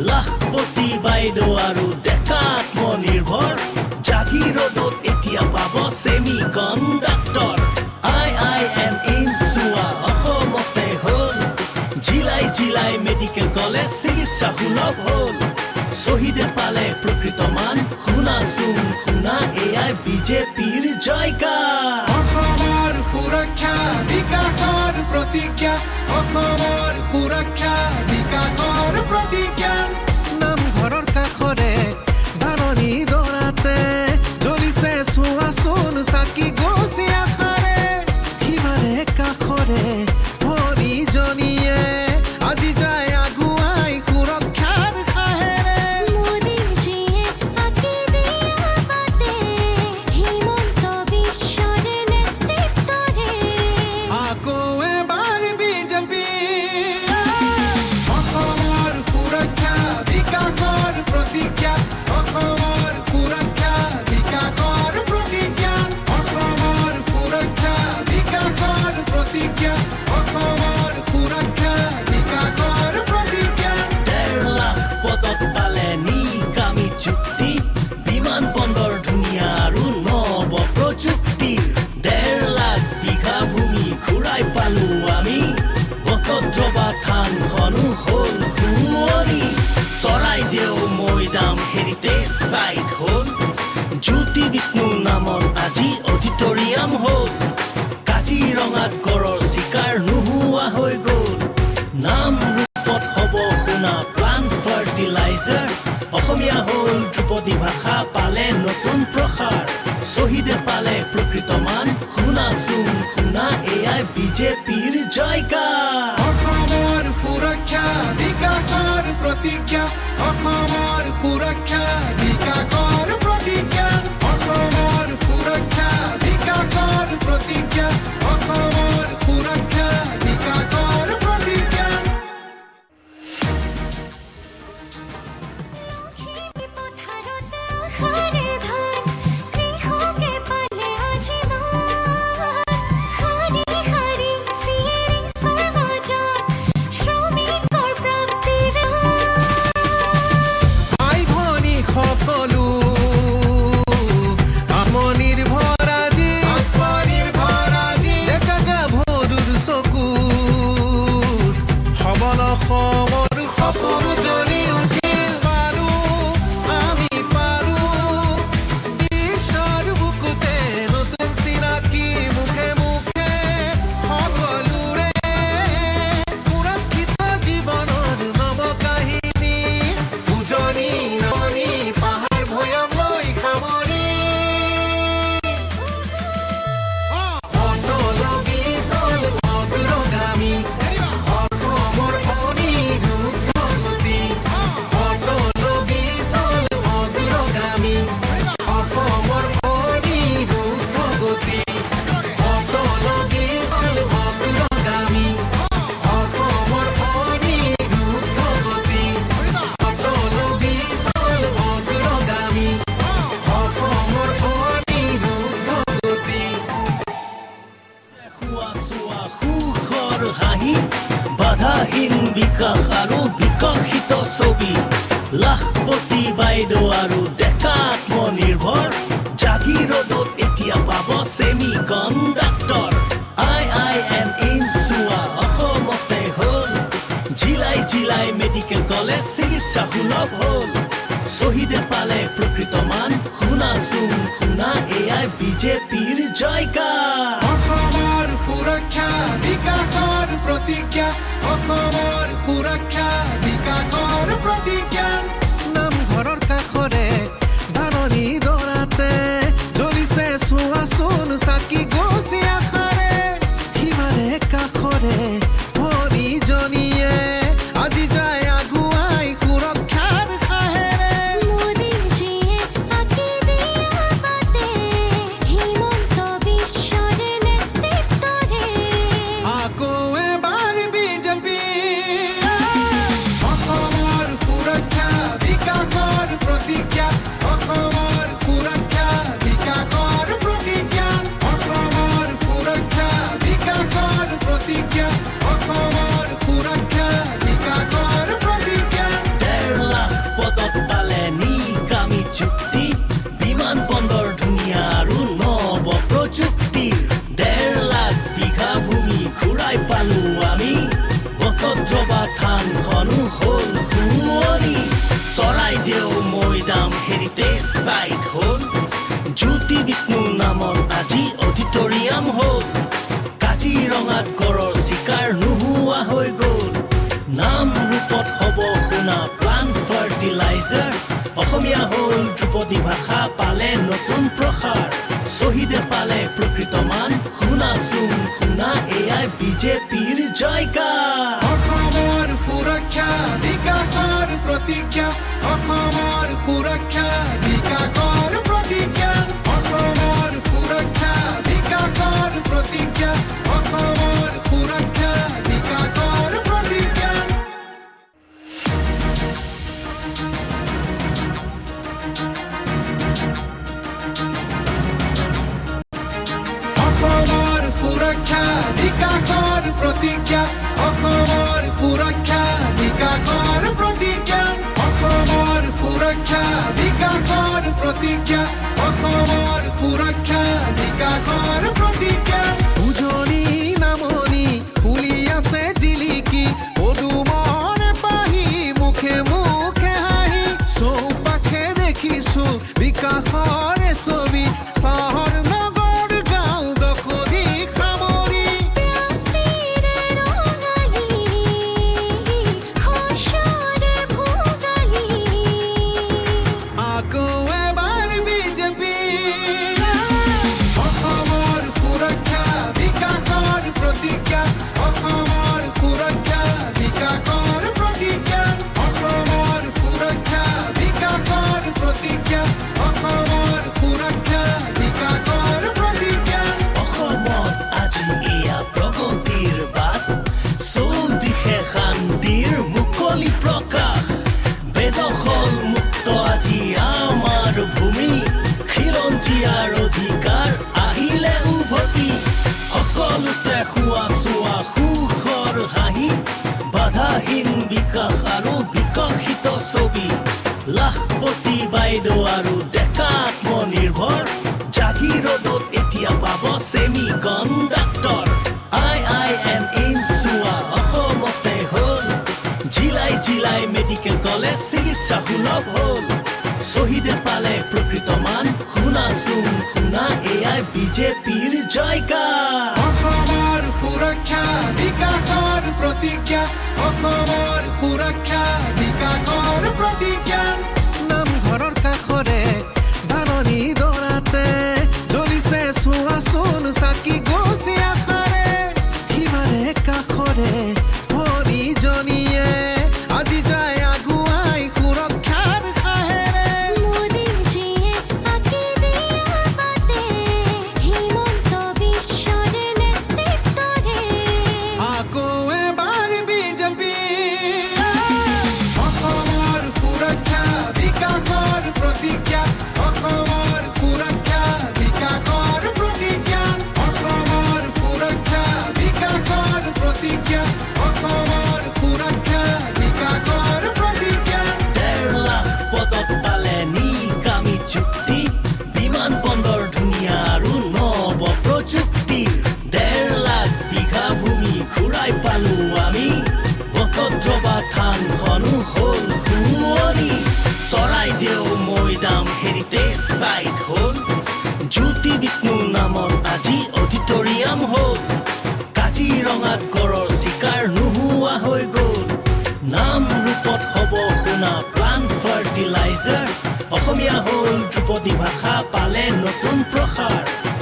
লাখপতি বাইদেউ আৰু ডেকা আত্মনিৰ্ভৰ জাগিৰোডত এতিয়া পাব ছেমি কণ্ডাক্টৰ IIM এইমছ চোৱা অসমতে হ'ল জিলাই মেডিকেল কলেজ চিকিৎসা সুলভ হ'ল শহীদে পালে প্ৰকৃত মান শুনাচোন শুনা এয়াই বিজেপিৰ জয়গান অসমৰ সুৰক্ষা বিকাশৰ প্ৰতিজ্ঞা অসমৰ সুৰক্ষা বিকাশৰ প্ৰতিজ্ঞা নামঘৰৰ কাষৰে ধাৰণি দৰাতে জ্বলিছে চোৱাচোন চাকি গছি আশাৰে সিমাৰে কাষৰে ভনীজনীয়ে আজি যায় আগুৱাই সুৰক্ষাৰ সাহেৰে মোদীজীয়ে আঁকি দিয়া বাটে হিমন্ত বিশ্বৰ নেতৃত্বৰে আকৌ এবাৰ বিজেপি অসমৰ সুৰক্ষা বিকাশৰ প্ৰতিজ্ঞা অসমৰ সুৰক্ষা বিকাশৰ প্ৰতিজ্ঞা অসমৰ সুৰক্ষা বিকাশৰ প্ৰতিজ্ঞা অসমৰ সুৰক্ষা বিকাশৰ প্ৰতিজ্ঞা 1.5 লাখ পদক পালে নিকামী চুক্তি বিমান বন্দৰ ধুনীয়া আৰু নৱ প্ৰযুক্তিৰ 1.5 লাখ বিঘা ভূমি ঘূৰাই পালো আমি গতদ্ৰৱা থানখনো হ'ল শুৱনি চৰাইদেউ মৈদাম হেৰিটেজ চাইট হ'ল জ্যোতি বিষ্ণু নামত আজি অডিটৰিয়াম হ'ল কাজিৰঙাত গড়ৰ চিকাৰ নোহোৱা হৈ গ'ল নাম ৰূপত হ'ব শুনা প্লান্ট ফাৰ্টিলাইজাৰ অসমীয়া হ'ল ধ্ৰুপদী ভাষা পালে নতুন প্ৰসাৰ শহীদে পালে প্ৰকৃত মান শুনাচোন শুনা এয়াই বিজেপিৰ জয়গান অসমৰ সুৰক্ষা বিকাশৰ প্ৰতিজ্ঞা অসমৰ সুৰক্ষা বিকাশৰ প্ৰতিজ্ঞা অসমৰ সুৰক্ষা বিকাশৰ প্ৰতিজ্ঞা অসমৰ সুৰক্ষা বিকাশৰ প্ৰতিজ্ঞা লক্ষ্মী পথাৰতে আশাৰে ধান কৃষকে পালে আজীৱন শাৰী শাৰী চিৰিচৰ মাজত শ্ৰমিকৰ প্ৰাপ্তিৰ ভাই ভনী সকলো আত্মনিৰ্ভৰ আজি ডেকা গাভৰুৰ চকুত সবল অসমৰ সপোন জ্বলি উঠিল পাৰো আমি পাৰো বিশ্বৰ বুকুতে নতুন চিনাকি মুখে মুখে সকলোৰে সুৰক্ষিত জীৱনৰ নৱ কাহিনী উজনি ননি পাহাৰ ভৈয়াম লৈ সামৰি অটলগী স্থল অগ্ৰগামী অসমৰ অনিৰুদ্ধ গতি অটলগী স্থল অগ্ৰগামী অসমৰ অনিৰুদ্ধ গতি অটলগী স্থল অগ্ৰগামী অসমৰ অনিৰুদ্ধ গতি অটলগী স্থল অগ্ৰগামী অসমৰ অনিৰুদ্ধ গতি খোৱা চোৱা সুখৰ হাঁহি বাধাহীন বিকাশ আৰু বিকশিত ছবি লাখপতি বাইদেউ আৰু ডেকা আত্মনিৰ্ভৰ জাগিৰোডত এতিয়া পাব ছেমি কণ্ডাক্টৰ IIM এইমছ চোৱা অসমতে হ'ল জিলাই মেডিকেল কলেজ চিকিৎসা সুলভ হ'ল শহীদে পালে প্ৰকৃত মান শুনাচোন শুনা এয়াই বিজেপিৰ জয়গান অসমৰ সুৰক্ষা বিকাশৰ প্ৰতিজ্ঞা অসমৰ সুৰক্ষা বিকাশৰ প্ৰতিজ্ঞা নামঘৰৰ কাষৰে ধাৰণি দৰাতে জ্বলিছে চোৱাচোন চাকি গছি আশাৰে সিমাৰে কাষৰে ভনীজনীয়ে আজি যায় আগুৱাই সুৰক্ষাৰ সাহেৰে মোদীজীয়ে আঁকি দিয়া বাটে হিমন্ত বিশ্বৰ হ'ব শুনা প্লান ফাৰ্টিলাইজাৰ অসমীয়া হ'ল ধ্ৰুপদী ভাষা পালে নতুন প্ৰসাৰ শ্বহীদে পালে প্ৰকৃত মান শুনাচোন শুনা এয়াই বিজেপিৰ জয়গান অসমৰ সুৰক্ষা বিকাশৰ প্ৰতিজ্ঞা অসমৰ সুৰক্ষা বিকাশৰ প্ৰতিজ্ঞা অসমৰ সুৰক্ষা বিকাশৰ প্ৰতিজ্ঞা অসমৰ সুৰক্ষা বিকাশৰ প্ৰতিজ্ঞা অসমৰ সুৰক্ষা বিকাশৰ প্ৰতিজ্ঞা অসমৰ সুৰক্ষা বিকাশৰ প্ৰতিজ্ঞা অসমৰ সুৰক্ষা বিকাশৰ প্ৰতিজ্ঞা অসমৰ সুৰক্ষা বিকাশৰ প্ৰতিজ্ঞা উজনি নামনি ফুলি আছে জিলিকি পদুমৰ পাহি মুখে মুখে হাঁহি চৌপাশে দেখিছো বিকাশৰ ছবি চহৰ নগৰ গাঁও দখলি সামৰি তীৰে ৰঙালী খোজৰে ভোগালী আকৌ এবাৰ বিজেপি অসমৰ সুৰক্ষা বিকাশৰ প্ৰতিজ্ঞা অসমৰ সুৰক্ষা বিকাশৰ প্ৰতিজ্ঞা অসমৰ সুৰক্ষা বিকাশৰ প্ৰতিজ্ঞা অসমৰ সুৰক্ষা বিকাশৰ প্ৰতিজ্ঞা অসমত আজি এয়া প্ৰগতিৰ বাট চৌদিশে শান্তিৰ মুকলি প্ৰকাশ বেদখল মুক্ত আজি আমাৰ ভূমি খিলঞ্জীয়াৰ অধিকাৰ আহিলে উভতি সকলোতে খোৱা চোৱা সুখৰ হাঁহি বাধাহীন বিকাশ আৰু বিকশিত ছবি লাখপতি বাইদেউ আৰু ডেকা আত্মনিৰ্ভৰ জাগিৰোডত এতিয়া পাব চেমি কণ্ডাক্টৰ IIM এইমছ চোৱা অসমতে হ'ল জিলাই জিলাই মেডিকেল কলেজ চিকিৎসা সুলভ হ'ল শ্বহীদে পালে প্ৰকৃত মান শুনাচোন শুনা এয়াই বিজেপিৰ জয়গান অসমৰ সুৰক্ষা বিকাশৰ প্ৰতিজ্ঞা অসমৰ সুৰক্ষা বিকাশৰ প্ৰতিজ্ঞা নামঘৰৰ কাষৰে ধাননি দৰাতে জ্বলিছে চোৱাচোন চাকি গছি আশাৰে সিবাৰে কাষৰে ভনীজনীয়ে আজি যায় আগুৱাই সুৰক্ষাৰ সাহেৰে মোদীজীয়ে আঁকি দিয়া বাটে হিমন্ত বিশ্বৰে নেতৃত্বৰে আকৌ এবাৰ বিজেপি অসমৰ সুৰক্ষা বিকাশৰ প্ৰতিজ্ঞা অসমৰ সুৰক্ষা বিকাশৰ প্ৰতিজ্ঞা অসমৰ সুৰক্ষা বিকাশৰ প্ৰতিজ্ঞা অসমৰ সুৰক্ষা বিকাশৰ প্ৰতিজ্ঞা 1.5 লাখ পদক পালে নিকামী চুক্তি বিমান বন্দৰ ধুনীয়া আৰু নৱ প্ৰযুক্তি 1.5 লাখ বিঘা ভূমি ঘূৰাই পালো আমি বটদ্ৰৱা থানখনো হ'ল শুৱনি চৰাইদেউ মৈদাম হেৰিটেজ চাইট হ'ল জ্যোতি বিষ্ণু নামত আজি অডিটৰিয়াম হ'ল কাজিৰঙাত গড়ৰ চিকাৰ নোহোৱা হৈ গ'ল নাম ৰূপত হ'ব শুনা প্লান ফাৰ্টিলাইজাৰ অসমীয়া হ'ল ধ্ৰুপদী ভাষা পালে নতুন প্ৰসাৰ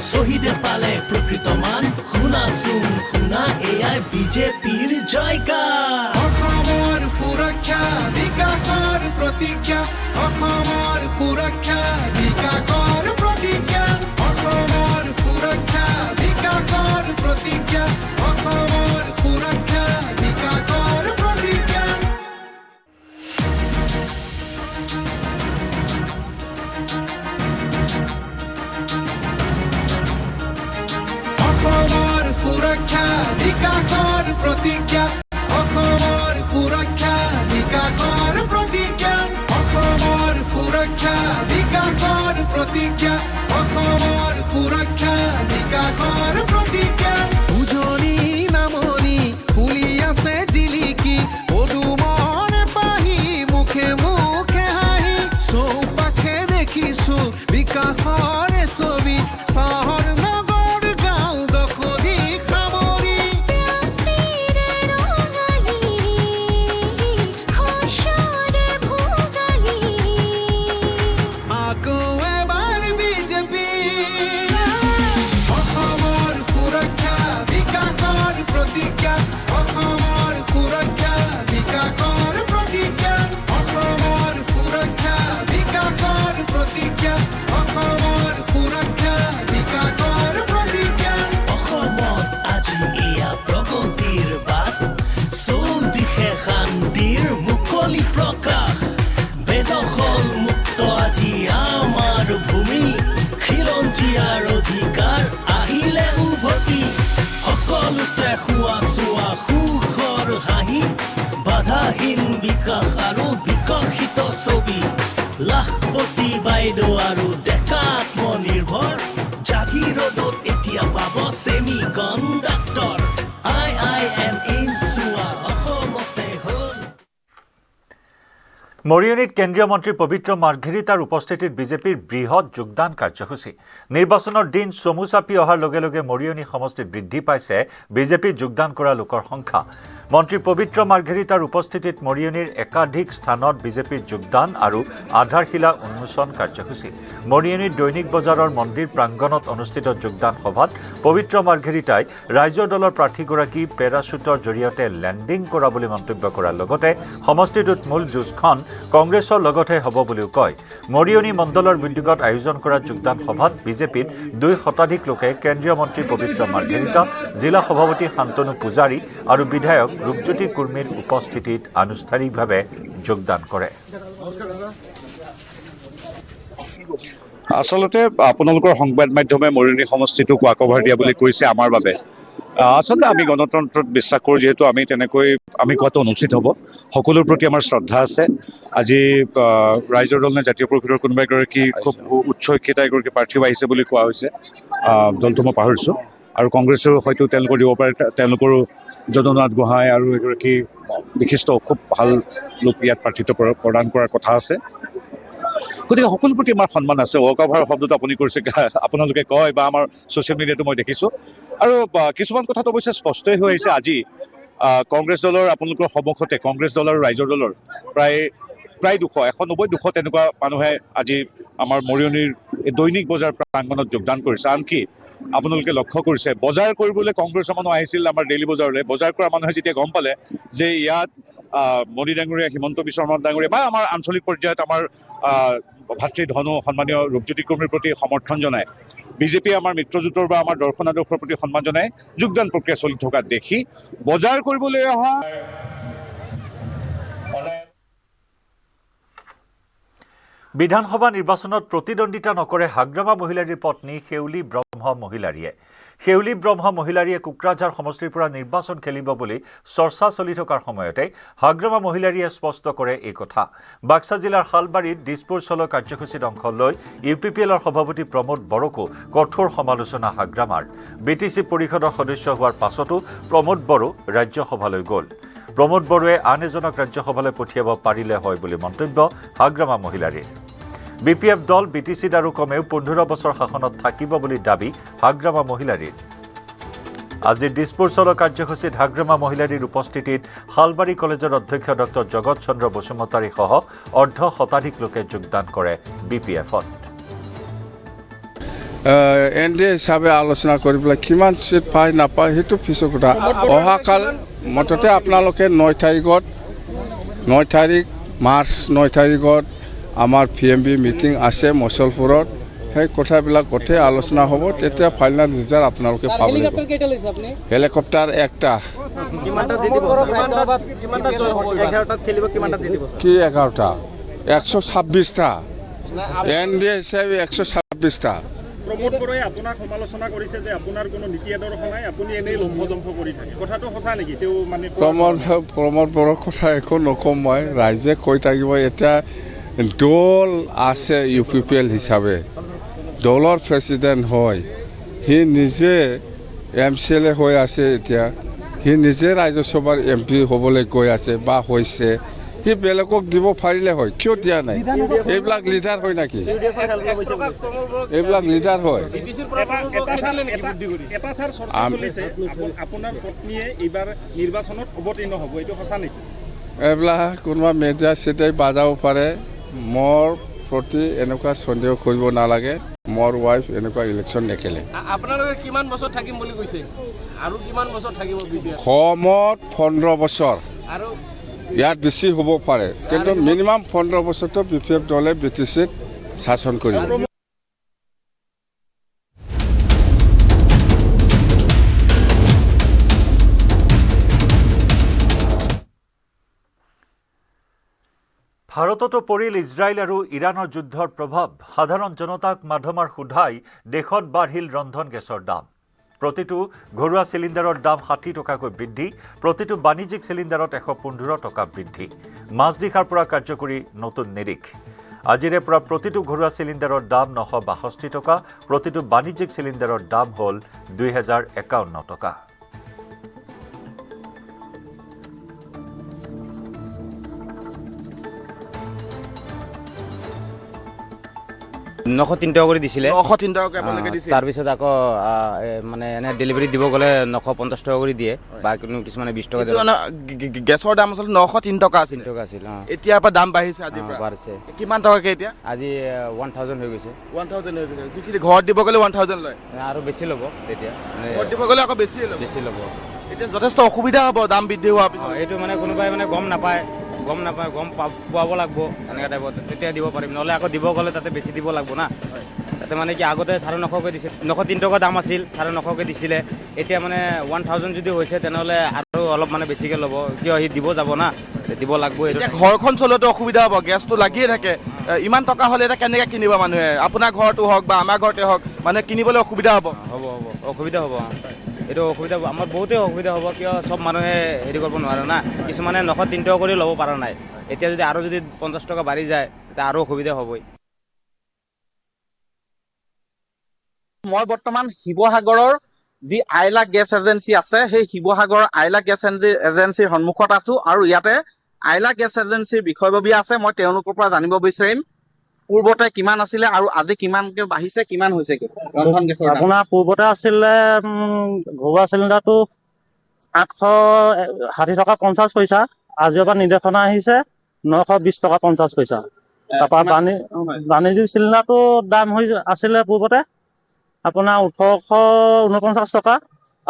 শ্বহীদে পালে প্ৰকৃত মান শুনাচোন শুনা এয়াই বিজেপিৰ জয়গান অসমৰ সুৰক্ষা বিকাশৰ প্ৰতিজ্ঞা অসমৰ সুৰক্ষা বিকাশৰ প্ৰতিজ্ঞা অসমৰ সুৰক্ষা বিকাশৰ প্ৰতিজ্ঞা অসমৰ সুৰক্ষা বিকাশৰ প্ৰতিজ্ঞা অসমৰ সুৰক্ষা বিকাশৰ প্ৰতিজ্ঞা অসমৰ সুৰক্ষা বিকাশৰ প্ৰতিজ্ঞা অসমৰ সুৰক্ষা বিকাশৰ প্ৰতিজ্ঞা অসমৰ সুৰক্ষা বিকাশৰ প্ৰতিজ্ঞা উজনি নামনি ফুলি আছে জিলিকি পদুমৰ পাহি মুখে মুখে হাঁহি চৌপাশে দেখিছো বিকাশৰ ছবি চহৰ নগৰ গাঁও দখলি সামৰি তীৰে ৰঙালী খোজ ছবি লাখপতি বাইদেউ আৰু ডেকা আত্মনিৰ্ভৰ জাগিৰোডত এতিয়া পাব চেমি কণ্ডাক্টৰ IIM ইনচুৱা অসমতে হ'ল মৰিয়নীত কেন্দ্ৰীয় মন্ত্ৰী পবিত্ৰ মাৰ্ঘেৰিটাৰ উপস্থিতিত বিজেপিৰ বৃহৎ যোগদান কাৰ্যসূচী নিৰ্বাচনৰ দিন চমু চাপি অহাৰ লগে লগে মৰিয়নী সমষ্টিত বৃদ্ধি পাইছে বিজেপিত যোগদান কৰা লোকৰ সংখ্যা মন্ত্ৰী পবিত্ৰ মাৰ্ঘেৰিটাৰ উপস্থিতিত মৰিয়নীৰ একাধিক স্থানত বিজেপিৰ যোগদান আৰু আধাৰশিলা উন্মোচন কাৰ্যসূচী মৰিয়নীৰ দৈনিক বজাৰৰ মন্দিৰ প্ৰাংগণত অনুষ্ঠিত যোগদান সভাত পবিত্ৰ মাৰ্ঘেৰিটাই ৰাইজৰ দলৰ প্ৰাৰ্থীগৰাকী পেৰাচুটৰ জৰিয়তে লেণ্ডিং কৰা বুলি মন্তব্য কৰাৰ লগতে সমষ্টিটোত মূল যুঁজখন কংগ্ৰেছৰ লগতে হ'ব বুলিও কয় মৰিয়নী মণ্ডলৰ উদ্যোগত আয়োজন কৰা যোগদান সভাত বিজেপিৰ 2 শতাধিক লোকে কেন্দ্ৰীয় মন্ত্ৰী পবিত্ৰ মাৰ্ঘেৰিটা জিলা সভাপতি শান্তনু পূজাৰী আৰু বিধায়ক ৰূপজ্যোতি কুৰ্মীৰ উপস্থিতিত আনুষ্ঠানিকভাৱে যোগদান কৰে আচলতে আপোনালোকৰ সংবাদ মাধ্যমে মৰিয়নী সমষ্টিটোক ৱাকভাৰ দিয়া বুলি কৈছে আমাৰ বাবে আচলতে আমি গণতন্ত্ৰত বিশ্বাস কৰোঁ যেহেতু আমি কোৱাটো অনুচিত হ'ব সকলোৰ প্ৰতি আমাৰ শ্ৰদ্ধা আছে আজি ৰাইজৰ দল নে জাতীয় পৰিষদৰ কোনোবা এগৰাকী খুব উচ্চ শিক্ষিত এগৰাকী প্ৰাৰ্থীও আহিছে বুলি কোৱা হৈছে দলটো মই পাহৰিছোঁ আৰু কংগ্ৰেছেও হয়তো তেওঁলোকৰ দিব পাৰে তেওঁলোকৰো যদুনাথ গোহাঁই আৰু এগৰাকী বিশিষ্ট খুব ভাল লোক ইয়াত প্ৰাৰ্থিত্ব প্ৰদান কৰাৰ কথা আছে গতিকে সকলোৰ প্ৰতি আমাৰ সন্মান আছে ৱাকভাৰ শব্দটো আপুনি কৰিছে আপোনালোকে কয় বা আমাৰ ছ'চিয়েল মিডিয়াটো মই দেখিছোঁ আৰু কিছুমান কথাটো অৱশ্যে স্পষ্টই হৈ আহিছে আজি কংগ্ৰেছ দলৰ আপোনালোকৰ সন্মুখতে কংগ্ৰেছ দল আৰু ৰাইজৰ দলৰ প্ৰায় 190-200 তেনেকুৱা মানুহে আজি আমাৰ মৰিয়নীৰ দৈনিক বজাৰ প্ৰাংগণত যোগদান কৰিছে আনকি আপোনালোকে লক্ষ্য কৰিছে বজাৰ কৰিবলৈ কংগ্ৰেছৰ মানুহ আহিছিল আমাৰ ডেইলি বজাৰলৈ বজাৰ কৰা মানুহে যেতিয়া গম পালে যে ইয়াত মণি ডাঙৰীয়া হিমন্ত বিশ্ব শৰ্মা ডাঙৰীয়া বা আমাৰ আঞ্চলিক পৰ্যায়ত আমাৰ ভাতৃ ধনু সন্মানীয় ৰূপজ্যোতি কুৰ্মীৰ প্ৰতি সমৰ্থন জনায় বিজেপি আমাৰ মিত্ৰজোঁটৰ বা আমাৰ দৰ্শন আদৰ্শৰ প্ৰতি সন্মান জনাই যোগদান প্ৰক্ৰিয়া চলি থকা দেখি বজাৰ কৰিবলৈ অহা বিধানসভা নিৰ্বাচনত প্ৰতিদ্বন্দ্বিতা নকৰে হাগ্ৰামা মহিলাৰীৰ পত্নী শেউলি ব্ৰহ্ম মহিলাৰীয়ে শেউলি ব্ৰহ্ম মহিলাৰীয়ে কোকৰাঝাৰ সমষ্টিৰ পৰা নিৰ্বাচন খেলিব বুলি চৰ্চা চলি থকাৰ সময়তে হাগ্ৰামা মহিলাৰীয়ে স্পষ্ট কৰে এই কথা বাক্সা জিলাৰ শালবাৰীত দিছপুৰ চলো কাৰ্যসূচীত অংশ লৈ ইউপিপিএলৰ সভাপতি প্ৰমোদ বড়োকো কঠোৰ সমালোচনা হাগ্ৰামাৰ বিটিচি পৰিষদৰ সদস্য হোৱাৰ পাছতো প্ৰমোদ বড়ো ৰাজ্যসভালৈ গ'ল প্ৰমোদ বড়োৱে আন এজনক ৰাজ্যসভালৈ পঠিয়াব পাৰিলে হয় বুলি মন্তব্য হাগ্ৰামা মহিলাৰীৰ বিপিএফ দল বিটিচিত আৰু কমেও 15 বছৰ শাসনত থাকিব বুলি দাবী হাগ্ৰামা মহিলাৰীৰ আজি দিছপুৰ চলো কাৰ্যসূচীত হাগ্ৰামা মহিলাৰীৰ উপস্থিতিত শালবাৰী কলেজৰ অধ্যক্ষ ডক্টৰ জগত চন্দ্ৰ বসুমতাৰী সহ অৰ্ধ শতাধিক লোকে যোগদান কৰে বিপিএফত এনডিএ হিচাপে আলোচনা কৰি পেলাই কিমান চিট পায় নাপায় সেইটো পিছৰ কথা অহাকাল মততে আপোনালোকে 9 তাৰিখ মাৰ্চ 9 তাৰিখত আমাৰ PMB মিটিং আছে মছলপুৰত সেই কথাবিলাক গোটেই আলোচনা হ'ব তেতিয়া ফাইনেল ৰিজাল্ট আপোনালোকে পাব হেলিকপ্টাৰ একটা কি 11টা 126টা এনডিএ হিচাপে 126টা প্ৰমোদ বড়োৱে আপোনাক সমালোচনা কৰিছে যে আপোনাৰ কোনো নীতি আদৰ্শ নাই আপুনি এনেই লম্ভজম্ভ কৰি থাকে কথাটো সঁচা নেকি তেওঁ মানে প্ৰমোদ বড়োৰ কথা একো নকওঁ মই ৰাইজে কৈ থাকিব এতিয়া দল আছে UPPL হিচাপে দলৰ প্ৰেচিডেণ্ট হয় সি নিজে MCLA হৈ আছে এতিয়া সি নিজে ৰাজ্যসভাৰ MP হ'বলৈ গৈ আছে বা হৈছে সি বেলেগক দিব পাৰিলে হয় কিয় দিয়া নাই এইবিলাক লিডাৰ হয় নেকি এইবিলাক লিডাৰ হয় আপোনাৰ পত্নীয়ে এইবাৰ নিৰ্বাচনত অৱতীৰ্ণ হ'ব এইটো সঁচা নেকি এইবিলাক কোনোবা মেডিয়া চেডিয়াই বাজাব পাৰে মোৰ প্ৰতি এনেকুৱা সন্দেহ কৰিব নালাগে মোৰ ৱাইফ এনেকুৱা ইলেকশ্যন নেখেলে আপোনালোকে কিমান বছৰ থাকিম বুলি কৈছে আৰু কিমান বছৰ থাকিব কমত 15 বছৰ আৰু ইয়াত বেছি হ'ব পাৰে কিন্তু মিনিমাম 15 বছৰটো BPF দলে BTCত শাসন কৰিব ভাৰততো পৰিল ইজৰাইল আৰু ইৰাণৰ যুদ্ধৰ প্ৰভাৱ সাধাৰণ জনতাক মাধমাৰ সুধাই দেশত বাঢ়িল ৰন্ধন গেছৰ দাম প্ৰতিটো ঘৰুৱা চিলিণ্ডাৰৰ দাম 60 টকাকৈ বৃদ্ধি প্ৰতিটো বাণিজ্যিক চিলিণ্ডাৰত 115 টকা বৃদ্ধি মাজনিশাৰ পৰা কাৰ্যকৰী নতুন নিৰিখ আজিৰে পৰা প্ৰতিটো ঘৰুৱা চিলিণ্ডাৰৰ দাম 962 টকা প্ৰতিটো বাণিজ্যিক চিলিণ্ডাৰৰ দাম হ'ল 2051 টকা নশ 3 টকা কৰি দিছিলে 903 টকাকৈ আপোনালোকে দিছে তাৰপিছত আকৌ মানে এনে ডেলিভাৰী দিব গ'লে 950 টকা কৰি দিয়ে বা কিছুমানে 20 টকা দিয়ে গেছৰ দাম আচলতে 903 টকা আছিল টকা আছিল এতিয়াৰ পৰা দাম বাঢ়িছে আজিৰ পৰা বাঢ়িছে কিমান টকাকৈ এতিয়া আজি 1000 হৈ গৈছে 1000 হৈ গৈছে যিখিনি ঘৰত দিব গ'লে 1000 লয় আৰু বেছি ল'ব তেতিয়া ঘৰত দিব গ'লে আকৌ বেছি ল'ব এতিয়া যথেষ্ট অসুবিধা হ'ব দাম বৃদ্ধি হোৱাৰ পিছত এইটো মানে কোনোবাই মানে গম নাপায় গম পোৱাব লাগিব এনেকুৱা টাইপত তেতিয়া দিব পাৰিম নহ'লে আকৌ দিব গ'লে তাতে বেছি দিব লাগিব না তাতে মানে কি আগতে 950কৈ দিছিল 903 টকা দাম আছিল 950কৈ দিছিলে এতিয়া মানে 1000 যদি হৈছে তেনেহ'লে আৰু অলপ মানে বেছিকৈ ল'ব কিয় সি দিব যাব না দিব লাগিব এতিয়া ঘৰখন চলোৱাটো অসুবিধা হ'ব গেছটো লাগিয়ে থাকে ইমান টকা হ'লে এটা কেনেকৈ কিনিব মানুহে আপোনাৰ ঘৰটো হওক বা আমাৰ ঘৰতে হওক মানে কিনিবলৈ অসুবিধা হ'ব অসুবিধা হ'ব এইটো অসুবিধা আমাৰ বহুতেই অসুবিধা হ'ব কিয় চব মানুহে হেৰি কৰিব নোৱাৰে না কিছুমানে 903 টকা কৰি ল'ব পৰা নাই এতিয়া যদি আৰু যদি 50 টকা বাঢ়ি যায় তেতিয়া আৰু অসুবিধা হ'বই মই বৰ্তমান শিৱসাগৰৰ যি আইলা গেছ এজেঞ্চি আছে সেই শিৱসাগৰৰ আইলা গেছ এজেঞ্চিৰ সন্মুখত আছো আৰু ইয়াতে আইলা গেছ এজেঞ্চিৰ বিষয়ববীয়া আছে মই তেওঁলোকৰ পৰা জানিব বিচাৰিম পূৰ্বতে কিমান আছিলে আৰু আজি কিমানকৈ বাঢ়িছে কিমান হৈছে ৰন্ধন গেছৰ আপোনাৰ পূৰ্বতে আছিলে ঘৰুৱা চিলিণ্ডাৰটো 860 টকা 50 পইচা আজিৰ পৰা নিৰ্দেশনা আহিছে 920 টকা 50 পইচা তাৰপৰা বাণিজ্যিক চিলিণ্ডাৰটো দাম হৈ আছিলে পূৰ্বতে আপোনাৰ 1849 টকা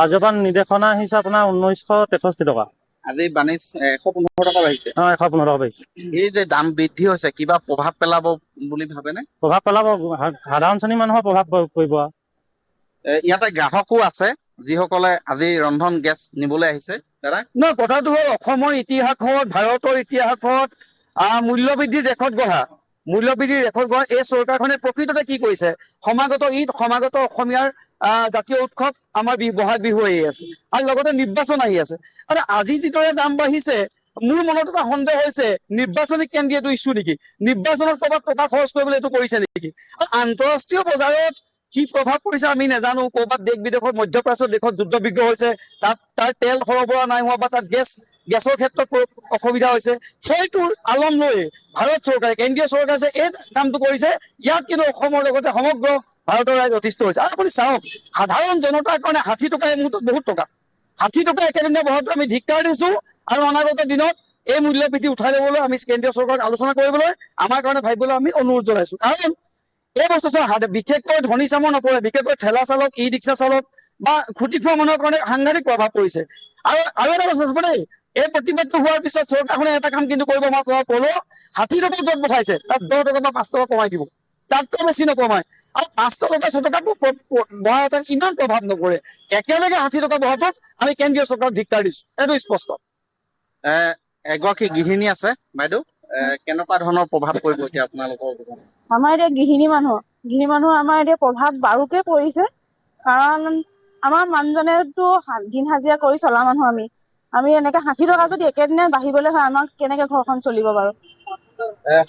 আজিৰ পৰা নিৰ্দেশনা আহিছে আপোনাৰ 1963 টকা আজি বাণিজ্য 115 টকা বাঢ়িছে 115 টকা বাঢ়িছে এই যে দাম বৃদ্ধি হৈছে কিবা প্ৰভাৱ পেলাব বুলি ভাবেনে প্ৰভাৱ পেলাব সাধাৰণ শ্ৰেণীৰ মানুহৰ প্ৰভাৱ পৰিব ইয়াতে গ্ৰাহকো আছে যিসকলে আজি ৰন্ধন গেছ নিবলৈ আহিছে দাদা নহয় কথাটো হ'ল অসমৰ ইতিহাসত ভাৰতৰ ইতিহাসত মূল্যবৃদ্ধিৰ ৰেকৰ্ড গঢ়া এই চৰকাৰখনে প্ৰকৃততে কি কৰিছে সমাগত অসমীয়াৰ জাতীয় উৎসৱ আমাৰ বহাগ বিহু আহি আছে আৰু লগতে নিৰ্বাচন আহি আছে আৰু আজি যিদৰে দাম বাঢ়িছে মোৰ মনত এটা সন্দেহ হৈছে নিৰ্বাচনী কেন্দ্ৰীয়টো ইছ্যু নেকি নিৰ্বাচনত ক'ৰবাত টকা খৰচ কৰিবলৈ এইটো কৰিছে নেকি আৰু আন্তঃৰাষ্ট্ৰীয় বজাৰত কি প্ৰভাৱ পৰিছে আমি নাজানো ক'ৰবাত দেশ বিদেশত মধ্যপ্ৰাচ্যৰ দেশত যুদ্ধ বিগ্ৰহ হৈছে তাৰ তেল সৰবৰাহ নাই হোৱা বা তাত গেছৰ ক্ষেত্ৰত অসুবিধা হৈছে সেইটোৰ আলম লৈ ভাৰত চৰকাৰে কেন্দ্ৰীয় চৰকাৰে যে এই কামটো কৰিছে ইয়াত কিন্তু অসমৰ লগতে সমগ্ৰ ভাৰতৰ ৰাইজ অতিষ্ঠ হৈছে আৰু আপুনি চাওক সাধাৰণ জনতাৰ কাৰণে 60 টকা এই মুহূৰ্তত বহুত টকা 60 টকা একেদিনীয়া বঢ়াটো আমি ধিক্কাৰ দিছো আৰু অনাগত দিনত এই মূল্যবৃদ্ধি উঠাই ল'বলৈ আমি কেন্দ্ৰীয় চৰকাৰক আলোচনা কৰিবলৈ আমাৰ কাৰণে ভাবিবলৈ আমি অনুৰোধ জনাইছো কাৰণ এই বস্তু বিশেষকৈ ধনী চামৰ নপৰে বিশেষকৈ ঠেলা চালক ই ৰিক্সা চালক বা খুটি খোৱা মানুহৰ কাৰণে সাংঘাতিক প্ৰভাৱ পৰিছে আৰু এটা বস্তু দেই এই প্ৰতিবাদটো হোৱাৰ পিছত চৰকাৰখনে এটা কাম কিন্তু কৰিব মই ক'লো 60 টকা য'ত বঢ়াইছে তাত 10 টকা বা 5 টকা কমাই দিব তাতকৈ বেছি নকমায় আৰু 5 টকা 6 টকা বঢ়াওঁতে ইমান প্ৰভাৱ নপৰে একেলগে 60 টকা বঢ়াটোত আমি কেন্দ্ৰীয় চৰকাৰক ধিক্কাৰ দিছো এইটো স্পষ্ট এগৰাকী গৃহিণী আছে বাইদেউ কেনেকুৱা ধৰণৰ প্ৰভাৱ পৰিব এতিয়া আপোনালোকৰ আমাৰ এতিয়া গৃহিণী মানুহ আমাৰ এতিয়া প্ৰভাৱ বাৰুকে পৰিছে কাৰণ আমাৰ মানুহজনেতো দিন হাজিৰা কৰি চলা মানুহ আমি এনেকে 60 টকা যদি একেদিনে বাঢ়িবলৈ হয় আমাক কেনেকে ঘৰখন চলিব বাৰু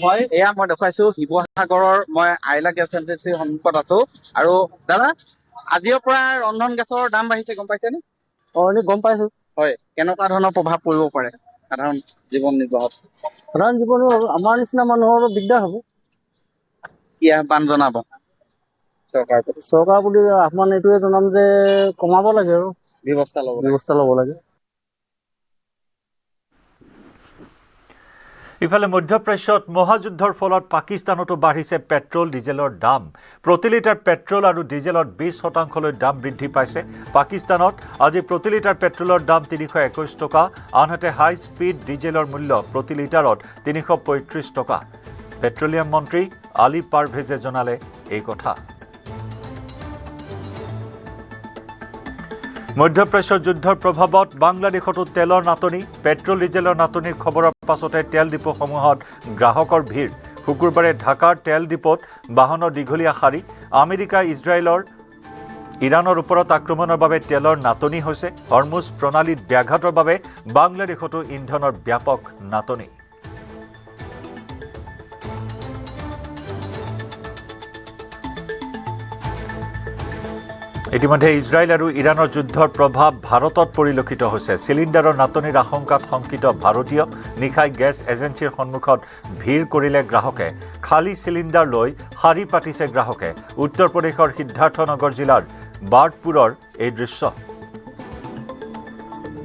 হয় এয়া মই দেখুৱাইছো শিৱসাগৰৰ মই আইলা গেছ এজেঞ্চিৰ সন্মুখত আছো আৰু দাদা আজিৰ পৰা ৰন্ধন গেছৰ দাম বাঢ়িছে গম পাইছেনে গম পাইছো হয় কেনেকুৱা ধৰণৰ প্ৰভাৱ পৰিব পাৰে সাধাৰণ জীৱন নিৰ্বাহত আমাৰ নিচিনা মানুহৰ দিগদাৰ হ'ব কি আহ্বান জনাব চৰকাৰ বুলি আহ্বান এইটোৱে জনাম যে কমাব লাগে আৰু ব্যৱস্থা ল'ব লাগে ইফালে মধ্যপ্ৰাচ্যত মহাযুদ্ধৰ ফলত পাকিস্তানতো বাঢ়িছে পেট্ৰল ডিজেলৰ দাম প্ৰতি লিটাৰ পেট্ৰল আৰু ডিজেলত 20% দাম বৃদ্ধি পাইছে পাকিস্তানত আজি প্ৰতি লিটাৰ পেট্ৰলৰ দাম 321 টকা আনহাতে হাই স্পীড ডিজেলৰ মূল্য প্ৰতি লিটাৰত 335 টকা পেট্ৰলিয়াম মন্ত্ৰী আলী পাৰভেজে জনালে এই কথা মধ্যপ্ৰাচ্য যুদ্ধৰ প্ৰভাৱত বাংলাদেশতো তেলৰ নাটনি পেট্ৰল ডিজেলৰ নাটনিৰ খবৰৰ পাছতে তেল ডিপোসমূহত গ্ৰাহকৰ ভিৰ শুকুৰবাৰে ঢাকাৰ তেল ডিপোত বাহনৰ দীঘলীয়া শাৰী আমেৰিকা ইৰাণৰ ওপৰত আক্ৰমণৰ বাবে তেলৰ নাটনি হৈছে হৰমুজ প্ৰণালীত ব্যাঘাতৰ বাবে বাংলাদেশতো ইন্ধনৰ ব্যাপক নাটনি ইতিমধ্যে ইজৰাইল আৰু ইৰাণৰ যুদ্ধৰ প্ৰভাৱ ভাৰতত পৰিলক্ষিত হৈছে চিলিণ্ডাৰৰ নাটনিৰ আশংকাত শংকিত ভাৰতীয় নিশাই গেছ এজেন্সিৰ সন্মুখত ভিৰ কৰিলে গ্ৰাহকে খালী চিলিণ্ডাৰ লৈ শাৰী পাতিছে গ্ৰাহকে উত্তৰ প্ৰদেশৰ সিদ্ধাৰ্থনগৰ জিলাৰ বাৰ্ডপুৰৰ এই দৃশ্য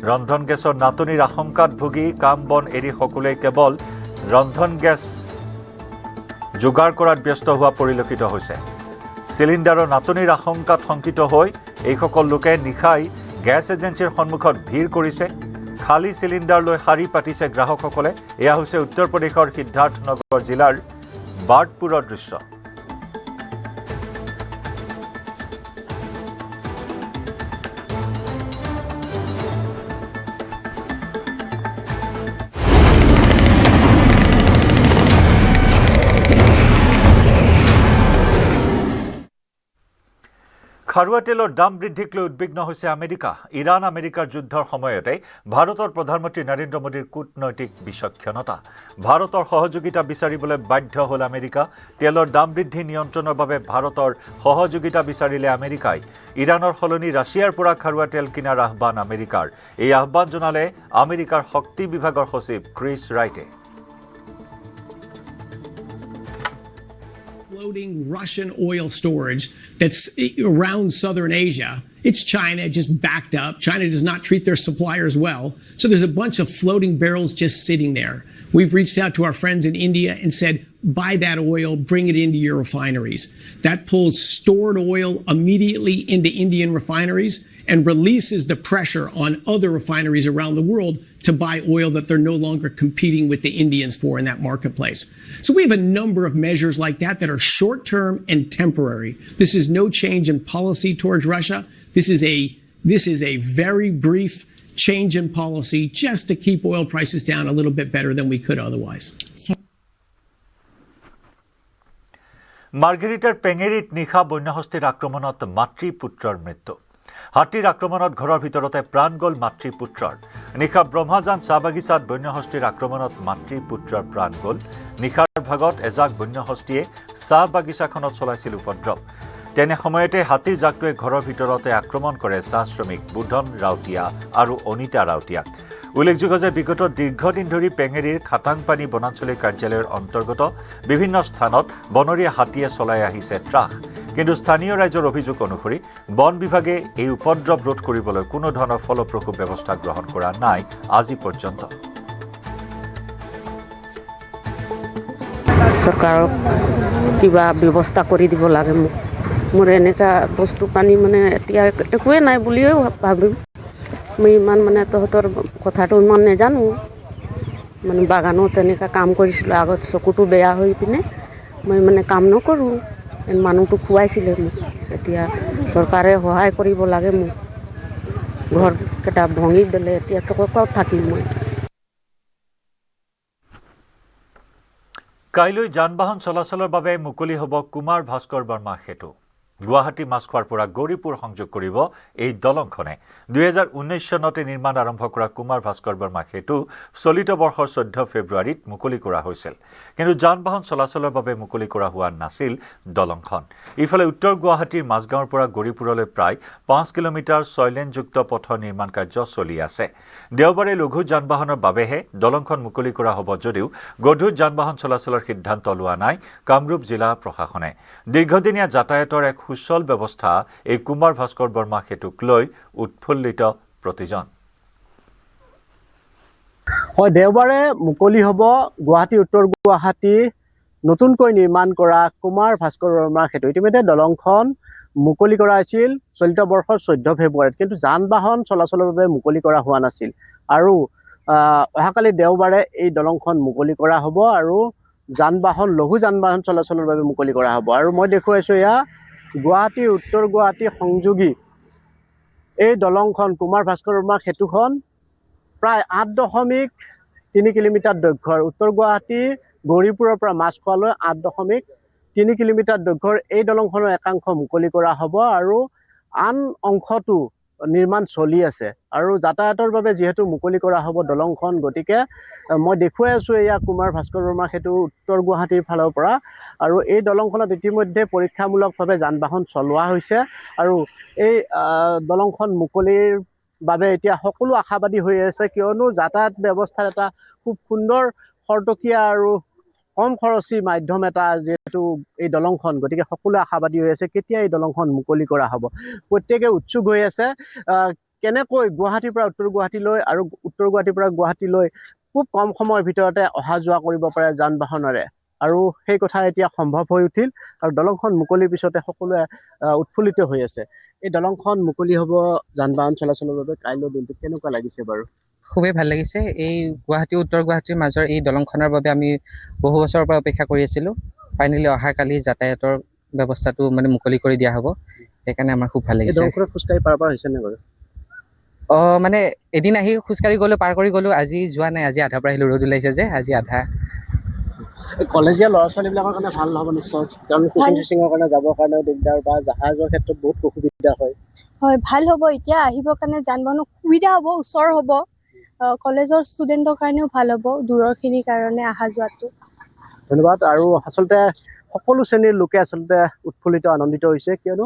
ৰন্ধন গেছৰ নাটনিৰ আশংকাত ভুগি কাম বন এৰি সকলোৱে কেৱল ৰন্ধন গেছ যোগাৰ কৰাত ব্যস্ত হোৱা পৰিলক্ষিত হৈছে চিলিণ্ডাৰৰ নাটনিৰ আশংকাত শংকিত হৈ এইসকল লোকে নিশাই গেছ এজেন্সিৰ সন্মুখত ভিৰ কৰিছে খালী চিলিণ্ডাৰ লৈ শাৰী পাতিছে গ্ৰাহকসকলে এয়া হৈছে উত্তৰ প্ৰদেশৰ সিদ্ধাৰ্থনগৰ জিলাৰ বাৰ্ডপুৰৰ দৃশ্য খাৰুৱা তেলৰ দাম বৃদ্ধিক লৈ উদ্বিগ্ন হৈছে আমেৰিকা ইৰাণ আমেৰিকাৰ যুদ্ধৰ সময়তে ভাৰতৰ প্ৰধানমন্ত্ৰী নৰেন্দ্ৰ মোদীৰ কূটনৈতিক বিচক্ষণতা ভাৰতৰ সহযোগিতা বিচাৰিবলৈ বাধ্য হ'ল আমেৰিকা তেলৰ দাম বৃদ্ধি নিয়ন্ত্ৰণৰ বাবে ভাৰতৰ সহযোগিতা বিচাৰিলে আমেৰিকাই ইৰাণৰ সলনি ৰাছিয়াৰ পৰা খাৰুৱা তেল কিনাৰ আহ্বান আমেৰিকাৰ এই আহ্বান জনালে আমেৰিকাৰ শক্তি বিভাগৰ সচিব Chris ৰাইটে Floating Russian oil storage that's around southern Asia. It's China just backed up. China does not treat their suppliers well. So there's a bunch of floating barrels just sitting there. We've reached out to our friends in India and said, buy that oil, bring it into your refineries. That pulls stored oil immediately into Indian refineries and releases the pressure on other refineries around the world to buy oil that they're no longer competing with the Indians for in that marketplace. So we have a number of measures like that that are short-term and temporary. This is no change in policy towards Russia. This is a very brief change in policy just to keep oil prices down a little bit better than we could otherwise. মাৰ্গেৰিটাৰ পেঙেৰিত নিশা বন্যহস্তীৰ আক্ৰমণত মাতৃ পুত্ৰৰ মৃত্যু হাতীৰ আক্ৰমণত ঘৰৰ ভিতৰতে প্ৰাণ গ'ল মাতৃ পুত্ৰৰ নিশা ব্ৰহ্মাজান চাহ বাগিচাত বন্যহস্তীৰ আক্ৰমণত মাতৃ পুত্ৰৰ প্ৰাণ গ'ল নিশাৰ ভাগত এজাক বন্যহস্তীয়ে চাহ বাগিচাখনত চলাইছিল উপদ্ৰৱ তেনে সময়তে হাতীৰ জাকটোৱে ঘৰৰ ভিতৰতে আক্ৰমণ কৰে চাহ শ্ৰমিক বুধন ৰাউতিয়া আৰু অনিতা ৰাউতিয়াক উল্লেখযোগ্য যে বিগত দীৰ্ঘদিন ধৰি পেঙেৰিৰ খাটাংপানী বনাঞ্চলিক কাৰ্যালয়ৰ অন্তৰ্গত বিভিন্ন স্থানত বনৰীয়া হাতীয়ে চলাই আহিছে ত্ৰাস কিন্তু স্থানীয় ৰাইজৰ অভিযোগ অনুসৰি বন বিভাগে এই উপদ্ৰৱ ৰোধ কৰিবলৈ কোনো ধৰণৰ ফলপ্ৰসূ ব্যৱস্থা গ্ৰহণ কৰা নাই আজি পৰ্যন্ত চৰকাৰক কিবা ব্যৱস্থা কৰি দিব লাগে মোৰ এনেকা বস্তু পানী মানে এতিয়া একোৱে নাই বুলিও ভাবিম মই ইমান মানে তহঁতৰ কথাটো ইমান নাজানো মানে বাগানত এনেকা কাম কৰিছিলোঁ আগত চকুটো বেয়া হৈ পিনে মই মানে কাম নকৰোঁ মানুহটো খুৱাইছিলে মোক এতিয়া চৰকাৰে সহায় কৰিব লাগে মোক ঘৰকেইটা ভাঙি দিলে এতিয়া ক'ত থাকিম মই কাইলৈ যান-বাহন চলাচলৰ বাবে মুকলি হ'ব কুমাৰ ভাস্কৰ বৰ্মা সেতু গুৱাহাটী মাছখোৱাৰ পৰা গৌৰীপুৰ সংযোগ কৰিব এই দলংখনে 2019 চনতে নিৰ্মাণ আৰম্ভ কৰা কুমাৰ ভাস্কৰ বৰ্মা সেতু চলিত বৰ্ষৰ 14 ফেব্ৰুৱাৰীত মুকলি কৰা হৈছিল কিন্তু যান-বাহন চলাচলৰ বাবে মুকলি কৰা হোৱা নাছিল দলংখন ইফালে উত্তৰ গুৱাহাটীৰ মাছগাঁৱৰ পৰা গৌৰীপুৰলৈ প্ৰায় 5 কিলোমিটাৰ 6 লেনযুক্ত পথৰ নিৰ্মাণ কাৰ্য চলি আছে দেওবাৰে লঘু যান-বাহনৰ বাবেহে দলংখন মুকলি কৰা হ'ব যদিও গধুৰ যান-বাহন চলাচলৰ সিদ্ধান্ত লোৱা নাই কামৰূপ জিলা প্ৰশাসনে দীৰ্ঘদিনীয়া যাতায়াতৰ এক সুচল ব্যৱস্থা এই কুমাৰ ভাস্কৰ বৰ্মা সেতুক লৈ উৎফুল্লিত প্ৰতিজন হয় দেওবাৰে মুকলি হ'ব গুৱাহাটী উত্তৰ গুৱাহাটী নতুনকৈ নিৰ্মাণ কৰা কুমাৰ ভাস্কৰ বৰ্মা সেতু ইতিমধ্যে দলংখন মুকলি কৰা হৈছিল চলিত বৰ্ষৰ 14 ফেব্ৰুৱাৰীত কিন্তু যান-বাহন চলাচলৰ বাবে মুকলি কৰা হোৱা নাছিল আৰু অহাকালি দেওবাৰে এই দলংখন মুকলি কৰা হ'ব আৰু যান-বাহন লঘু যান-বাহন চলাচলৰ বাবে মুকলি কৰা হ'ব আৰু মই দেখুৱাইছোঁ এয়া গুৱাহাটী উত্তৰ গুৱাহাটী সংযোগী এই দলংখন কুমাৰ ভাস্কৰ বৰ্মা সেতুখন প্ৰায় 8.3 কিলোমিটাৰ দৈৰ্ঘ্যৰ উত্তৰ গুৱাহাটী গৌৰীপুৰৰ পৰা মাছখোৱালৈ 8.3 কিলোমিটাৰ দৈৰ্ঘ্যৰ এই দলংখনৰ একাংশ মুকলি কৰা হ'ব আৰু আন অংশটো নিৰ্মাণ চলি আছে আৰু যাতায়াতৰ বাবে যিহেতু মুকলি কৰা হ'ব দলংখন, গতিকে মই দেখুৱাই আছোঁ এয়া কুমাৰ ভাস্কৰ বৰ্মা সেতু উত্তৰ গুৱাহাটীৰ ফালৰ পৰা। আৰু এই দলংখনত ইতিমধ্যে পৰীক্ষামূলকভাৱে যান বাহন চলোৱা হৈছে আৰু এই দলংখন মুকলিৰ বাবে এতিয়া সকলো আশাবাদী হৈ আছে, কিয়নো যাতায়াত ব্যৱস্থাৰ এটা খুব সুন্দৰ খৰতকীয়া আৰু কম খৰচী মাধ্যম এটা যিহেতু এই দলংখন, গতিকে সকলোৱে আশাবাদী হৈ আছে কেতিয়া এই দলংখন মুকলি কৰা হ'ব। প্ৰত্যেকে উৎসুক হৈ আছে কেনেকৈ গুৱাহাটীৰ পৰা উত্তৰ গুৱাহাটীলৈ আৰু উত্তৰ গুৱাহাটীৰ পৰা গুৱাহাটীলৈ খুব কম সময়ৰ ভিতৰতে অহা যোৱা কৰিব পাৰে যান বাহনেৰে, আৰু সেই কথা এতিয়া সম্ভৱ হৈ উঠিল। আৰু দলংখন মুকলিৰ পিছতে সকলোৱে উৎফুল্লিত হৈ আছে। এই দলংখন মুকলি হ'ব যান বাহন চলাচলৰ বাবে কাইলৈ দিনটো কেনেকুৱা লাগিছে বাৰু? খুবেই ভাল লাগিছে। এই গুৱাহাটী উত্তৰ গুৱাহাটীৰ মাজৰ এই দলংখনৰ বাবে আমি বহু বছৰৰ পৰা অপেক্ষা কৰি আছিলোঁ। ফাইনেলি অহাকালি যাতায়াতৰ ব্যৱস্থাটো মানে মুকলি কৰি দিয়া হ'ব, সেইকাৰণে আমাৰ খুব ভাল লাগিছে। দলংখনত খোজকাঢ়ি পাৰ হৈছে নে বাৰু? মানে এদিন আহি খোজকাঢ়ি গ'লোঁ, পাৰ কৰি গ'লোঁ, আজি যোৱা নাই। আজি আধাৰ পৰা আহিলোঁ, ৰ'দ ওলাইছে যে আজি আধা। কলেজীয়া ল'ৰা ছোৱালীবিলাকৰ কাৰণে ভাল নহ'ব নিশ্চয়, কাৰণ কোচিং চুচিঙৰ কাৰণে যাবৰ কাৰণেও দিগদাৰ বা জাহাজৰ ক্ষেত্ৰত বহুত অসুবিধা হয়। হয়, ভাল হ'ব। এতিয়া আহিবৰ কাৰণে যান বাহনৰ সুবিধা হ'ব, ওচৰ হ'ব। কলেজৰ ষ্টুডেণ্টৰ কাৰণেও ভাল হ'ব, দূৰৰখিনিৰ কাৰণে অহা যোৱাটো। ধন্যবাদ। আৰু আচলতে সকলো শ্ৰেণীৰ লোকে আচলতে উৎফুল্লিত আনন্দিত হৈছে, কিয়নো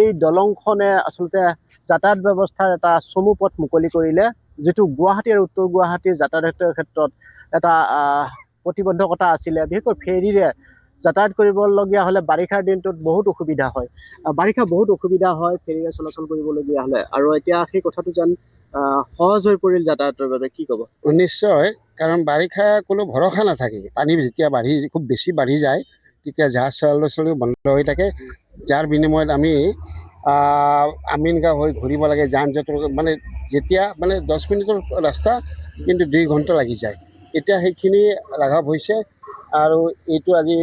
এই দলংখনে আচলতে যাতায়াত ব্যৱস্থাৰ এটা চমু পথ মুকলি কৰিলে, যিটো গুৱাহাটী আৰু উত্তৰ গুৱাহাটীৰ যাতায়াতৰ ক্ষেত্ৰত এটা প্ৰতিবন্ধকতা আছিলে। বিশেষকৈ ফেৰীৰে যাতায়াত কৰিবলগীয়া হ'লে বাৰিষাৰ দিনটোত বহুত অসুবিধা হয়, ফেৰীৰে চলাচল কৰিবলগীয়া হ'লে। আৰু এতিয়া সেই কথাটো যেন সহজ হৈ পৰিল যাতায়াতৰ বাবে, কি ক'ব? নিশ্চয়, কাৰণ বাৰিষা কোনো ভৰসা নাথাকে। পানী যেতিয়া খুব বেছি বাঢ়ি যায় তেতিয়া জাহাজ চলাচলো বন্ধ হৈ থাকে, যাৰ বিনিময়ত আমি আমিন গাঁও হৈ ঘূৰিব লাগে। যান জঁটৰ মানে যেতিয়া 10 মিনিটৰ ৰাস্তা কিন্তু 2 ঘণ্টা লাগি যায়। এতিয়া সেইখিনি লাঘৱ হৈছে আৰু এইটো আজি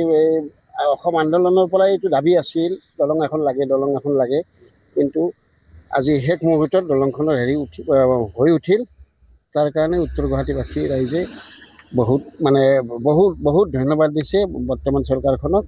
অসম আন্দোলনৰ পৰাই এইটো দাবী আছিল, দলং এখন লাগে, কিন্তু আজি শেষ মুহূৰ্তত দলংখনৰ হৈ উঠিল। তাৰ কাৰণে উত্তৰ গুৱাহাটীবাসী ৰাইজে বহুত ধন্যবাদ দিছে বৰ্তমান চৰকাৰখনক।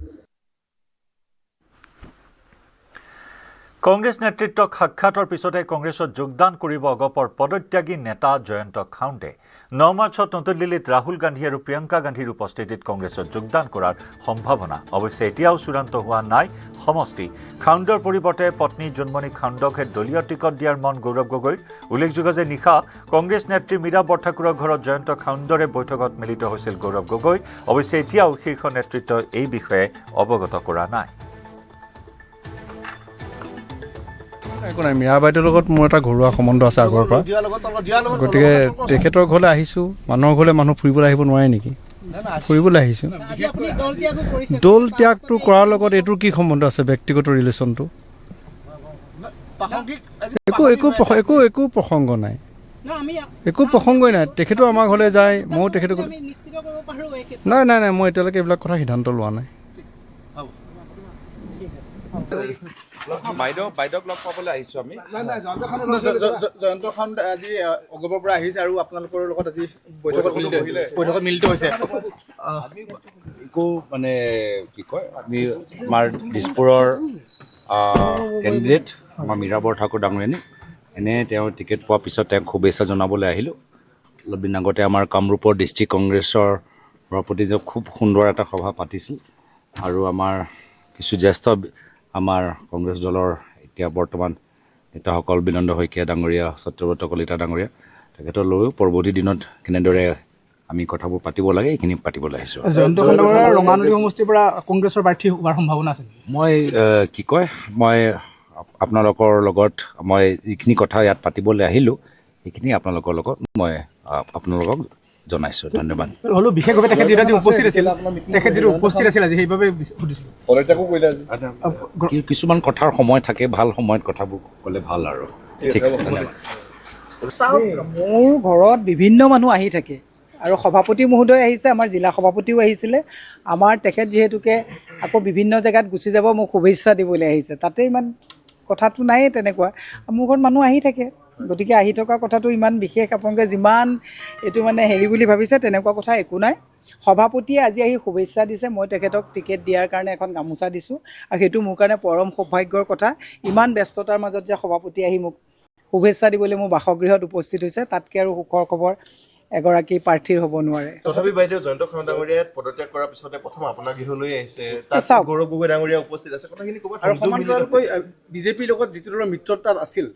কংগ্ৰেছ নেতৃত্বক সাক্ষাতৰ পিছতে কংগ্ৰেছত যোগদান কৰিব অগপৰ পদত্যাগী নেতা জয়ন্ত খাউণ্ডে 9 মাৰ্চত নতুন দিল্লীত ৰাহুল গান্ধী আৰু প্ৰিয়ংকা গান্ধীৰ উপস্থিতিত কংগ্ৰেছত যোগদান কৰাৰ সম্ভাৱনা। অৱশ্যে এতিয়াও চূড়ান্ত হোৱা নাই সমষ্টি। খাউণ্ডৰ পৰিৱৰ্তে পত্নী জোনমণি খাউণ্ডকহে দলীয় টিকট দিয়াৰ মন গৌৰৱ গগৈৰ। উল্লেখযোগ্য যে নিশা কংগ্ৰেছ নেত্ৰী মীৰা বৰঠাকুৰৰ ঘৰত জয়ন্ত খাউণ্ডৰে বৈঠকত মিলিত হৈছিল গৌৰৱ গগৈ। অৱশ্যে এতিয়াও শীৰ্ষ নেতৃত্বই এই বিষয়ে অৱগত কৰা নাই। একো নাই, মীৰা বাইদেউৰ লগত মোৰ এটা ঘৰুৱা সম্বন্ধ আছে আগৰ পৰা, গতিকে তেখেতৰ ঘৰলৈ আহিছোঁ। মানুহৰ ঘৰলৈ মানুহ ফুৰিবলৈ আহিব নোৱাৰে নেকি? ফুৰিবলৈ আহিছোঁ। দল ত্যাগটো কৰাৰ লগত এইটোৰ কি সম্বন্ধ আছে? ব্যক্তিগত ৰিলেশ্যনটো একো প্ৰসংগ নাই, একো প্ৰসংগই নাই। তেখেতো আমাৰ ঘৰলৈ যায়, ময়ো তেখেতৰ নাই, মই এতিয়ালৈকে এইবিলাক কথা সিদ্ধান্ত লোৱা নাই। বাইদেউক লগ পাবলৈ আহিছো আমি। জয়ন্ত খাউণ্ড আজি অগপৰ পৰা আহিছে আৰু আপোনালোকৰ লগত আজি বৈঠকত মিলিত হৈছে। একো কি কয়, আমি আমাৰ দিছপুৰৰ কেণ্ডিডেট আমাৰ মীৰা বৰঠাকুৰ ডাঙৰীয়ানী, তেওঁৰ টিকেট পোৱাৰ পিছত তেওঁক শুভেচ্ছা জনাবলৈ আহিলোঁ। অলপ দিন আগতে আমাৰ কামৰূপৰ ডিষ্ট্ৰিক্ট কংগ্ৰেছৰ সভাপতি যে খুব সুন্দৰ এটা সভা পাতিছিল আৰু আমাৰ কিছু জ্যেষ্ঠ আমাৰ কংগ্ৰেছ দলৰ এতিয়া বৰ্তমান নেতাসকল বিনন্দ শইকীয়া ডাঙৰীয়া, সত্যব্ৰত কলিতা ডাঙৰীয়া, তেখেতৰ লৈও পৰৱৰ্তী দিনত কেনেদৰে আমি কথাবোৰ পাতিব লাগে এইখিনি পাতিবলৈ আহিছোঁ। ৰঙানদী সমষ্টিৰ পৰা কংগ্ৰেছৰ প্ৰাৰ্থী হোৱাৰ সম্ভাৱনা আছে? মই আপোনালোকৰ লগত মই যিখিনি কথা ইয়াত পাতিবলৈ আহিলোঁ সেইখিনি আপোনালোকৰ লগত মই আপোনালোকক জনাইছোঁ। ধন্যবাদ। হ'লেও বিশেষভাৱে তেখেত যিটো উপস্থিত আছিল আজি সেইবাবে সুধিছিলোঁ। কিছুমান কথাৰ সময় থাকে, ভাল সময়ত কথাবোৰ ক'লে ভাল আৰু। ঠিক আছে, ধন্যবাদ। মোৰ ঘৰত বিভিন্ন মানুহ আহি থাকে আৰু সভাপতি মহোদয় আহিছে, আমাৰ জিলা সভাপতিও আহিছিলে। আমাৰ তেখেত যিহেতুকে আকৌ বিভিন্ন জেগাত গুচি যাব, মোক শুভেচ্ছা দিবলৈ আহিছে। তাতে ইমান কথাটো নায়েই তেনেকুৱা। মোৰ ঘৰত মানুহ আহি থাকে, গতিকে আহি থকা কথাটো ইমান বিশেষ আপোনালোকে যিমান এইটো হেৰি বুলি ভাবিছে তেনেকুৱা কথা একো নাই। সভাপতিয়ে আজি আহি শুভেচ্ছা দিছে, মই তেখেতক টিকেট দিয়াৰ কাৰণে এখন গামোচা দিছোঁ আৰু সেইটো মোৰ কাৰণে পৰম সৌভাগ্যৰ কথা। ইমান ব্যস্ততাৰ মাজত যে সভাপতি আহি মোক শুভেচ্ছা দিবলৈ মোৰ বাসগৃহত উপস্থিত হৈছে, তাতকৈ আৰু সুখৰ খবৰ এগৰাকী প্ৰাৰ্থীৰ হ'ব নোৱাৰে। তথাপি বাইদেউ জয়ন্ত খান ডাঙৰীয়াই পদত্যাগ কৰাৰ পিছতে প্ৰথম আপোনাৰ গৃহলৈ আহিছে, তাত গৌৰৱ গগৈ ডাঙৰীয়া উপস্থিত আছে, কথাখিনি ক'ব। আৰু সমান্তৰালকৈ বিজেপিৰ লগত যিটো দলৰ মিত্ৰতা আছিল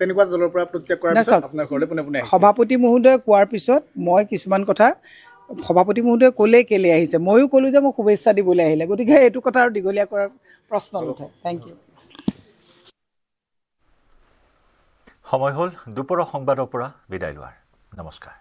তেনেকুৱা দলৰ পৰা প্ৰত্যাগ কৰাৰ পিছত আপোনাৰ ঘৰলৈ পোনে পোনে আহিছে। সভাপতি মহোদয়ে কোৱাৰ পিছত মই কিছুমান কথা সভাপতি মহোদয়ে ক'লে কেলে আহিছে, ময়ো ক'লোঁ যে মোক শুভেচ্ছা দিবলৈ আহিলে, গতিকে এইটো কথা আৰু দীঘলীয়া কৰাৰ প্ৰশ্ন নুঠে। Thank you. সময় হ'ল দুপৰৰ সংবাদৰ পৰা বিদায় লোৱাৰ। নমস্কাৰ।